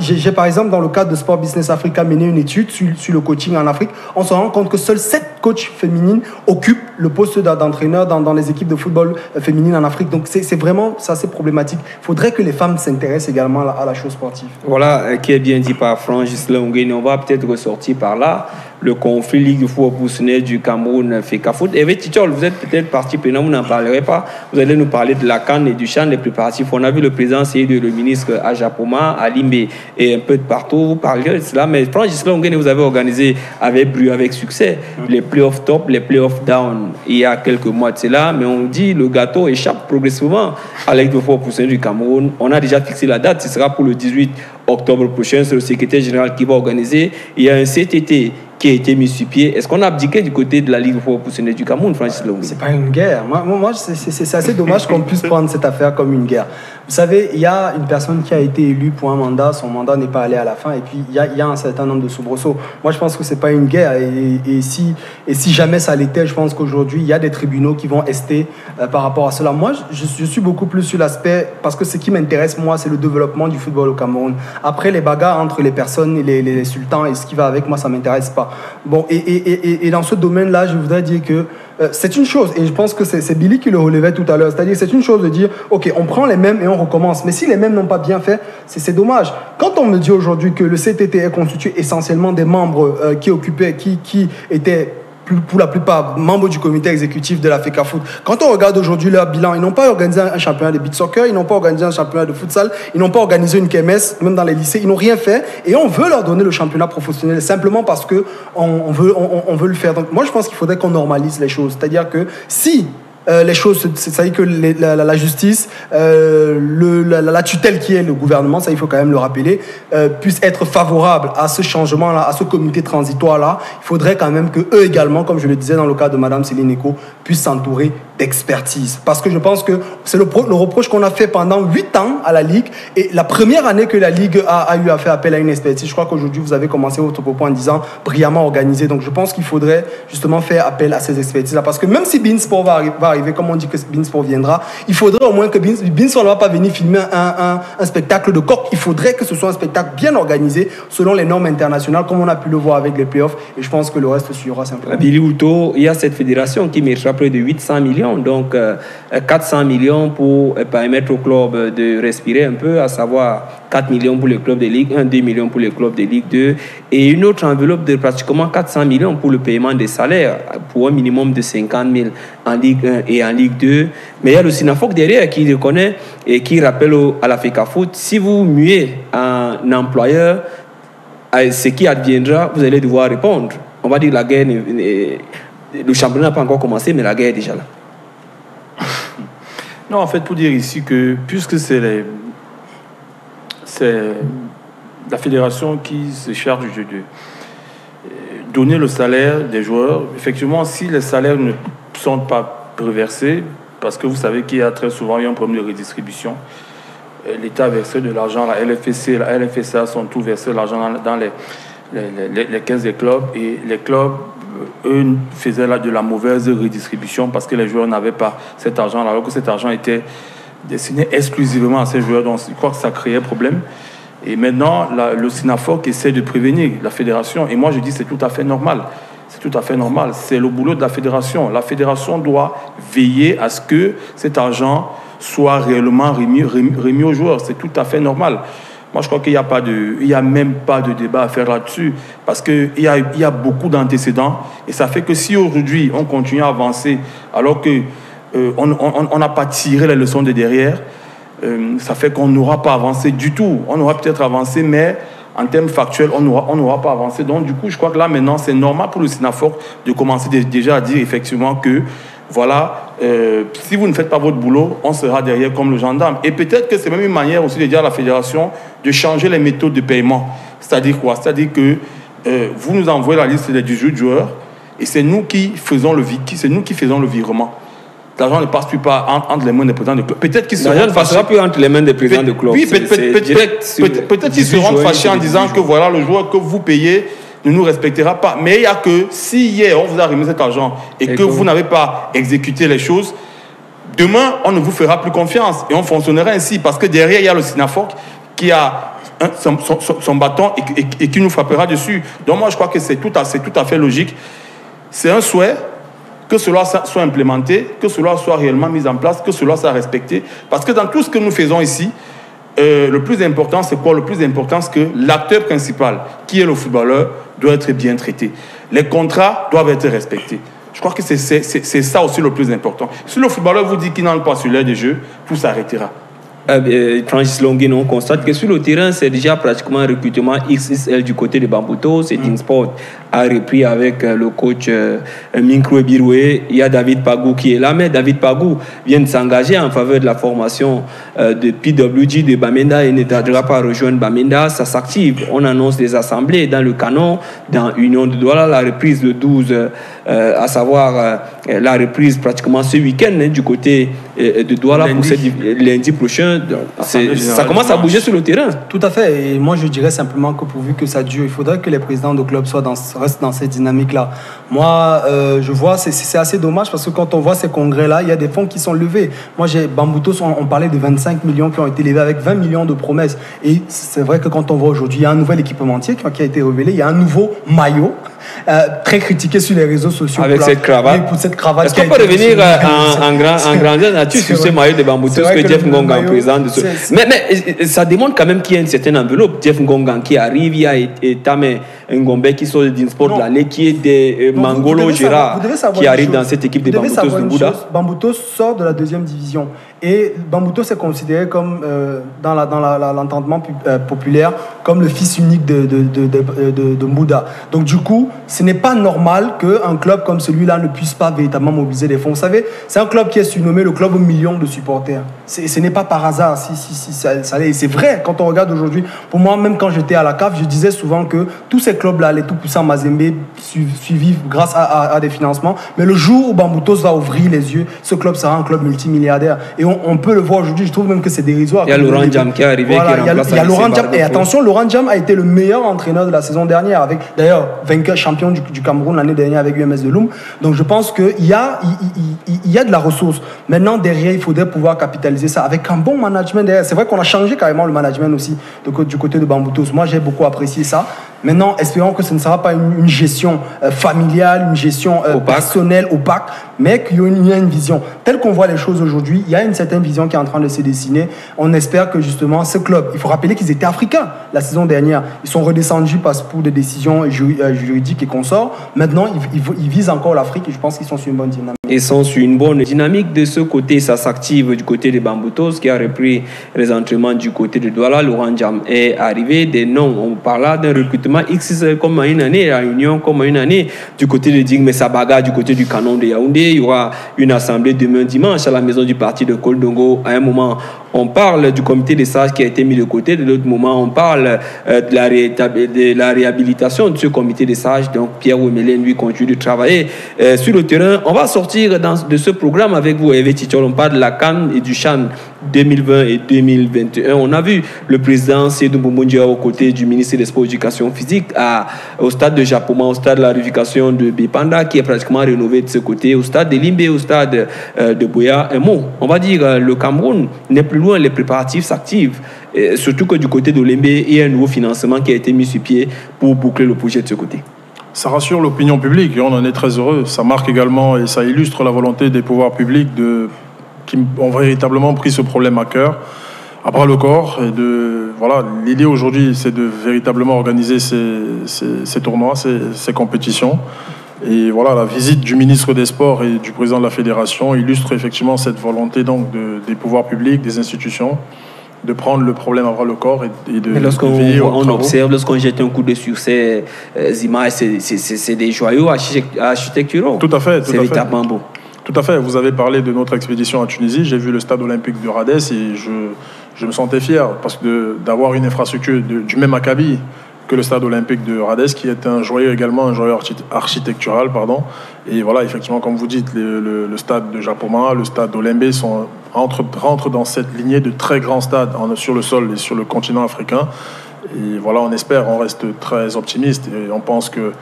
J'ai par exemple dans le cadre de Sport Business Africa mené une étude sur le coaching en Afrique. On se rend compte que seules 7 coachs féminines occupent le poste d'entraîneur dans les équipes de football féminines en Afrique. Donc c'est vraiment assez problématique. Il faudrait que les femmes s'intéressent également à la chose sportive. Voilà qui est bien dit par Franck Ghislain Ongeni. On va peut-être ressortir par là le conflit Ligue de football professionnel du Cameroun FECAFOOT. Hervé Tchitchol, vous êtes peut-être partie prenante, vous n'en parlerez pas. Vous allez nous parler de la CAN et du CHAN, les préparatifs. On a vu le président Seydou, le ministre Ajapoma, Alimbe et un peu de partout. Vous parlez de cela, mais Franck Ghislain Ongeni, vous avez organisé avec brio, avec succès, les playoffs top, les playoffs down il y a quelques mois de cela, mais on dit le gâteau échappe progressivement à la Ligue de football professionnel du Cameroun. On a déjà fixé la date, ce sera pour le 18 octobre prochain, c'est le secrétaire général qui va organiser. Il y a un CTT qui a été mis sur pied. Est-ce qu'on a abdiqué du côté de la Ligue de football professionnel du Cameroun, Francis Longo? C'est pas une guerre. Moi c'est assez dommage qu'on puisse prendre cette affaire comme une guerre. Vous savez, il y a une personne qui a été élue pour un mandat, son mandat n'est pas allé à la fin, et puis il y a un certain nombre de soubresauts. Moi, je pense que c'est pas une guerre, et si jamais ça l'était, je pense qu'aujourd'hui, il y a des tribunaux qui vont ester par rapport à cela. Moi, je suis beaucoup plus sur l'aspect, parce que ce qui m'intéresse, moi, c'est le développement du football au Cameroun. Après, les bagarres entre les personnes, les sultans et ce qui va avec, moi, ça m'intéresse pas. Bon, et dans ce domaine-là, je voudrais dire que c'est une chose, et je pense que c'est Billy qui le relevait tout à l'heure, c'est-à-dire c'est une chose de dire, ok, on prend les mêmes et on recommence, mais si les mêmes n'ont pas bien fait, c'est dommage. Quand on me dit aujourd'hui que le CTT est constitué essentiellement des membres qui étaient pour la plupart membres du comité exécutif de la FECAFOOT. Quand on regarde aujourd'hui leur bilan, ils n'ont pas organisé un championnat de beach soccer, ils n'ont pas organisé un championnat de futsal, ils n'ont pas organisé une KMS, même dans les lycées, ils n'ont rien fait, et on veut leur donner le championnat professionnel simplement parce que on veut le faire. Donc moi je pense qu'il faudrait qu'on normalise les choses, c'est-à-dire que si les choses, c'est-à-dire que la justice, la tutelle qui est le gouvernement, ça il faut quand même le rappeler, puisse être favorable à ce changement-là, à ce comité transitoire-là. Il faudrait quand même que eux également, comme je le disais dans le cas de Madame Céline Eco, puissent s'entourer d'expertise. Parce que je pense que c'est le reproche qu'on a fait pendant 8 ans à la Ligue, et la première année que la Ligue a eu à faire appel à une expertise, je crois qu'aujourd'hui vous avez commencé votre propos en disant brillamment organisé. Donc je pense qu'il faudrait justement faire appel à ces expertises-là. Parce que même si Beansport va arriver, comme on dit que Beansport viendra, il faudrait au moins que Beansport ne va pas venir filmer un spectacle de coq. Il faudrait que ce soit un spectacle bien organisé selon les normes internationales, comme on a pu le voir avec les playoffs. Et je pense que le reste suivra simplement. Billy Houto, il y a cette fédération qui méritera près de 800 millions. Donc 400 millions pour permettre au club de respirer un peu, à savoir 4 millions pour les clubs de Ligue 1, 2 millions pour les clubs de Ligue 2, et une autre enveloppe de pratiquement 400 millions pour le paiement des salaires, pour un minimum de 50 000 en Ligue 1 et en Ligue 2. Mais il y a le SINAFOC derrière qui reconnaît et qui rappelle à la FECAFOOT, si vous muez un employeur, à ce qui adviendra, vous allez devoir répondre. On va dire la guerre, le championnat n'a pas encore commencé, mais la guerre est déjà là. Non, en fait, pour dire ici que, puisque c'est la fédération qui se charge de donner le salaire des joueurs, effectivement, si les salaires ne sont pas reversés, parce que vous savez qu'il y a très souvent eu un problème de redistribution, l'État a versé de l'argent, la LFC, la LFSA sont tous versés l'argent dans les caisses des clubs, et les clubs, eux, faisaient de la mauvaise redistribution parce que les joueurs n'avaient pas cet argent, alors que cet argent était destiné exclusivement à ces joueurs. Donc je crois que ça créait problème. Et maintenant, le SINAFOC essaie de prévenir la fédération. Et moi, je dis c'est tout à fait normal. C'est tout à fait normal. C'est le boulot de la fédération. La fédération doit veiller à ce que cet argent soit réellement remis aux joueurs. C'est tout à fait normal. Moi, je crois qu'il n'y a même pas de débat à faire là-dessus, parce qu'il y a beaucoup d'antécédents, et ça fait que si aujourd'hui on continue à avancer alors qu'on n'a pas tiré les leçons de derrière, ça fait qu'on n'aura pas avancé du tout. On aura peut-être avancé, mais en termes factuels, on n'aura pas avancé. Donc du coup, je crois que là maintenant, c'est normal pour le SINAFOC de commencer déjà à dire effectivement que voilà, si vous ne faites pas votre boulot, on sera derrière comme le gendarme. Et peut-être que c'est même une manière aussi de dire à la fédération de changer les méthodes de paiement. C'est-à-dire quoi? C'est-à-dire que vous nous envoyez la liste des 18 joueurs et c'est nous qui faisons le virement. L'argent ne passe plus pas entre les mains des présidents de club. Peut-être qu'ils seront ne passera plus entre les mains des présidents de club. Oui, peut-être qu'ils seront fâchés en disant que voilà, le joueur que vous payez ne nous respectera pas. Mais il n'y a que si hier on vous a remis cet argent et que vous n'avez pas exécuté les choses, demain on ne vous fera plus confiance et on fonctionnera ainsi, parce que derrière il y a le SINAFOC qui a son bâton et qui nous frappera dessus. Donc moi je crois que c'est tout à fait logique. C'est un souhait que cela soit implémenté, que cela soit réellement mis en place, que cela soit respecté, parce que dans tout ce que nous faisons ici, le plus important, c'est quoi? Le plus important, c'est que l'acteur principal, qui est le footballeur, doit être bien traité. Les contrats doivent être respectés. Je crois que c'est ça aussi le plus important. Si le footballeur vous dit qu'il n'entre pas sur l'air des jeux, tout s'arrêtera. Francis Longuin, on constate que sur le terrain, c'est déjà pratiquement un recrutement XXL du côté de Bambuto. C'est Sport a repris avec le coach Minkro Biroué. Il y a David Pagou qui est là, mais David Pagou vient de s'engager en faveur de la formation de PWG de Bamenda et ne tardera pas à rejoindre Bamenda. Ça s'active. On annonce des assemblées dans le canon, dans Union de Douala, la reprise le 12, à savoir la reprise pratiquement ce week-end du côté de Douala pour lundi prochain. Ça commence à bouger sur le terrain. Tout à fait. Et moi, je dirais simplement que pourvu que ça dure, il faudrait que les présidents de clubs restent dans cette dynamique-là. Moi, je vois, c'est assez dommage parce que quand on voit ces congrès-là, il y a des fonds qui sont levés. Moi, Bamboutos, on parlait de 25 millions qui ont été levés avec 20 millions de promesses. Et c'est vrai que quand on voit aujourd'hui, il y a un nouvel équipementier qui a été révélé, il y a un nouveau maillot. Très critiqué sur les réseaux sociaux avec cette cravate. Pour cette cravate. Est-ce qu'on peut revenir en grandeur nature sur ce maillot de Bamboutos que Jeff Ngongan présente? Mais ça démontre quand même qu'il y a une certaine enveloppe. Jeff Ngongan qui arrive, il y a Tame Ngombe qui sort d'Insport l'année, qui est des Mangolo Gérard qui arrive dans cette équipe de Bamboutos de Bouddha. Bamboutos sort de la 2e division. Et Bamboutos est considéré comme, dans l'entendement populaire, comme le fils unique de Mbouda. Donc du coup, ce n'est pas normal qu'un club comme celui-là ne puisse pas véritablement mobiliser des fonds. Vous savez, c'est un club qui est surnommé le club aux millions de supporters. Ce n'est pas par hasard. C'est vrai, quand on regarde aujourd'hui, pour moi, même quand j'étais à la CAF, je disais souvent que tous ces clubs-là, les tout-puissants Mazembe, suivis grâce à des financements. Mais le jour où Bamboutos va ouvrir les yeux, ce club sera un club multimilliardaire. Et on peut le voir aujourd'hui, je trouve même que c'est dérisoire. Il y a Laurent Diam qui est arrivé. Voilà, il y a Laurent Diam. Et attention, Laurent Diam a été le meilleur entraîneur de la saison dernière, avec d'ailleurs vainqueur champion du Cameroun l'année dernière avec UMS de Loum. Donc je pense qu'il y a de la ressource. Maintenant, derrière, il faudrait pouvoir capitaliser ça avec un bon management derrière. C'est vrai qu'on a changé carrément le management aussi du côté de Bamboutos. Moi, j'ai beaucoup apprécié ça. Maintenant, espérons que ce ne sera pas une gestion familiale, une gestion personnelle, opaque, mais qu'il y a une vision. Telle qu'on voit les choses aujourd'hui, il y a une certaine vision qui est en train de se dessiner. On espère que justement, ce club, il faut rappeler qu'ils étaient africains la saison dernière. Ils sont redescendus pour des décisions juridiques et consorts. Maintenant, ils visent encore l'Afrique et je pense qu'ils sont sur une bonne dynamique. Ils sont sur une bonne dynamique. De ce côté, ça s'active du côté de Bamboutos qui a repris les entraînements du côté de Douala. Laurent Diam est arrivé. Des noms, on parle d'un recrutement X comme à une année, à Union comme à une année. Du côté de Digme Sabaga, du côté du Canon de Yaoundé, il y aura une assemblée demain dimanche à la maison du parti de Koldongo. À un moment, on parle du comité des sages qui a été mis de côté. De l'autre moment, on parle de la réhabilitation de ce comité des sages. Donc, Pierre Ouemelen, lui, continue de travailler sur le terrain. On va sortir de ce programme avec vous, Hervé Tichol. On parle de la CAN et du CHAN 2020 et 2021. On a vu le président Seydou Boumboundia aux côtés du ministre des Sports et de l'Éducation physique au stade de Japoma, au stade de la réunification de Bipanda qui est pratiquement rénové de ce côté, au stade de Limbe, au stade de Boya. Un mot, on va dire le Cameroun n'est plus loin, les préparatifs s'activent. Surtout que du côté de Limbe, il y a un nouveau financement qui a été mis sur pied pour boucler le projet de ce côté. Ça rassure l'opinion publique et on en est très heureux. Ça marque également et ça illustre la volonté des pouvoirs publics qui ont véritablement pris ce problème à cœur, à bras le corps. Et voilà, l'idée aujourd'hui, c'est de véritablement organiser ces tournois, ces compétitions. Et voilà, la visite du ministre des Sports et du président de la Fédération illustre effectivement cette volonté donc des pouvoirs publics, des institutions, de prendre le problème à bras le corps et de veiller aux travaux. Observe, lorsqu'on jette un coup d'œil sur ces images, c'est des joyaux architecturaux. Tout à fait. C'est véritablement beau. Tout à fait. Vous avez parlé de notre expédition à Tunisie. J'ai vu le stade olympique de Radès et je me sentais fier parce que d'avoir une infrastructure du même acabit que le stade olympique de Radès, qui est un joyau également, un joyau architectural, pardon. Et voilà, effectivement, comme vous dites, le stade de Japoma, le stade d'Olembe rentrent dans cette lignée de très grands stades sur le sol et sur le continent africain. Et voilà, on espère, on reste très optimiste et on pense que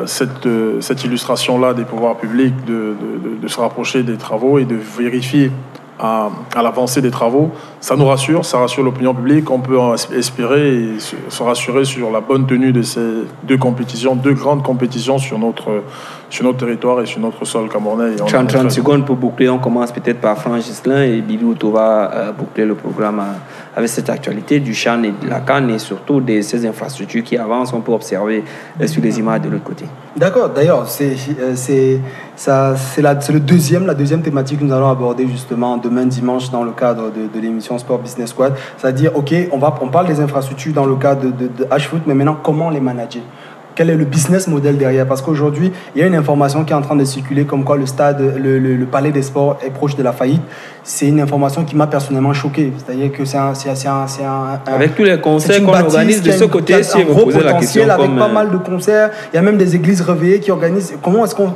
cette illustration-là des pouvoirs publics de se rapprocher des travaux et de vérifier à l'avancée des travaux, ça nous rassure, ça rassure l'opinion publique. On peut espérer et se rassurer sur la bonne tenue de ces deux grandes compétitions sur notre territoire et sur notre sol camerounais. 30 secondes pour boucler. On commence peut-être par Franck Gislain et Bilou va boucler le programme avec cette actualité du CHAN et de la CAN et surtout de ces infrastructures qui avancent. On peut observer sur les images de l'autre côté. D'accord. D'ailleurs, c'est la deuxième thématique que nous allons aborder justement demain dimanche dans le cadre de l'émission Sport Business Squad. C'est-à-dire, ok, on parle des infrastructures dans le cadre de H-Foot, mais maintenant, comment les manager ? quel est le business model derrière. Parce qu'aujourd'hui, il y a une information qui est en train de circuler comme quoi le Palais des Sports est proche de la faillite. C'est une information qui m'a personnellement choqué. C'est-à-dire que c'est un avec tous les concerts qu'on organise de ce côté, si vous posez la question, avec pas mal de concerts, il y a même des églises réveillées qui organisent. Comment est-ce qu'on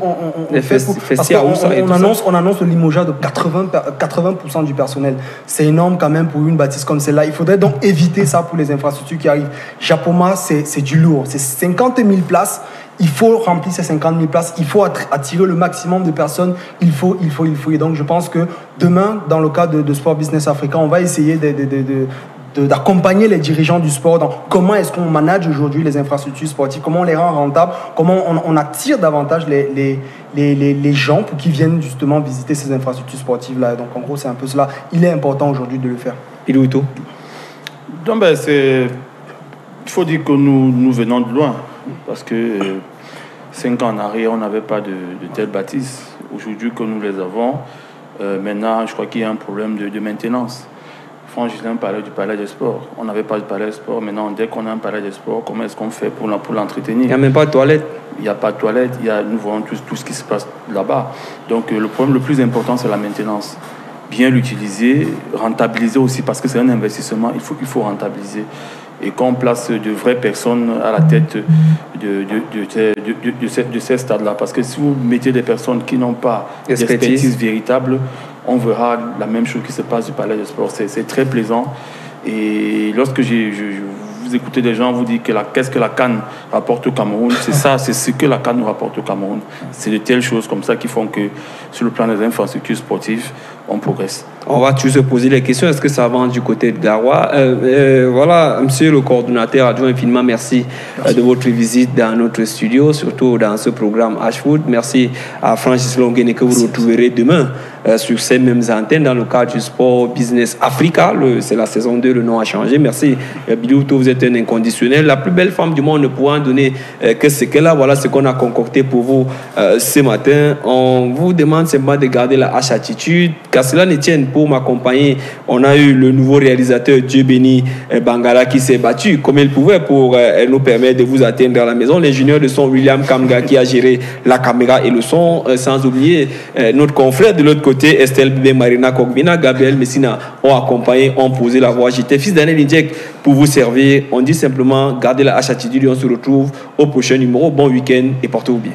fait pour... Parce qu'on annonce le limogeage de 80% du personnel. C'est énorme quand même pour une bâtisse comme celle-là. Il faudrait donc éviter ça pour les infrastructures qui arrivent. Japoma, c'est du lourd. C'est 50 000 places. Il faut remplir ces 50 000 places, il faut attirer le maximum de personnes, il faut. Et donc je pense que demain, dans le cadre de Sport Business Africa, on va essayer d'accompagner les dirigeants du sport dans comment est-ce qu'on manage aujourd'hui les infrastructures sportives, comment on les rend rentables, comment on attire davantage les gens pour qu'ils viennent justement visiter ces infrastructures sportives-là. Donc en gros, c'est un peu cela. Il est important aujourd'hui de le faire. Ilouito. Donc, il faut dire que nous venons de loin. Parce que 5 ans en arrière, on n'avait pas de telles bâtisses. Aujourd'hui que nous les avons, maintenant, je crois qu'il y a un problème de maintenance. Franchement, parlait du palais des sports. On n'avait pas de palais des sports. Maintenant, dès qu'on a un palais des sports, comment est-ce qu'on fait pour l'entretenir? Il n'y a même pas de toilette. Il n'y a pas de toilette. Nous voyons tout ce qui se passe là-bas. Donc, le problème le plus important, c'est la maintenance. Bien l'utiliser, rentabiliser aussi, parce que c'est un investissement. Il faut rentabiliser. Et qu'on place de vraies personnes à la tête de ces stades-là. Parce que si vous mettez des personnes qui n'ont pas d'expertise véritable, on verra la même chose qui se passe du Palais des Sports. C'est très plaisant. Et lorsque vous écoutez des gens vous dire qu'est-ce que la CAN rapporte au Cameroun, c'est ça, c'est ce que la CAN nous rapporte au Cameroun. C'est de telles choses comme ça qui font que sur le plan des infrastructures sportives, on progresse. On va toujours se poser les questions. Est-ce que ça avance du côté de Garoua? Voilà, monsieur le coordonnateur adjoint, infiniment merci de votre visite dans notre studio, surtout dans ce programme H-Foot. Merci à Francis Longuene que vous retrouverez demain sur ces mêmes antennes dans le cadre du Sport Business Africa. C'est la saison 2, le nom a changé. Merci Bilouto, vous êtes un inconditionnel. La plus belle femme du monde ne pourra en donner que ce qu'elle a. Voilà ce qu'on a concocté pour vous ce matin. On vous demande simplement de garder la H-attitude. Qu'à cela ne tienne, pour m'accompagner, on a eu le nouveau réalisateur Dieu béni Bangala qui s'est battu comme il pouvait pour nous permettre de vous atteindre à la maison. L'ingénieur de son William Kamga qui a géré la caméra et le son, sans oublier notre confrère de l'autre côté, Estelle Bébé, Marina Kogbina, Gabriel Messina ont accompagné, ont posé la voix. J'étais fils d'Anel Indjek pour vous servir. On dit simplement gardez la H-attitude et on se retrouve au prochain numéro. Bon week-end et portez-vous bien.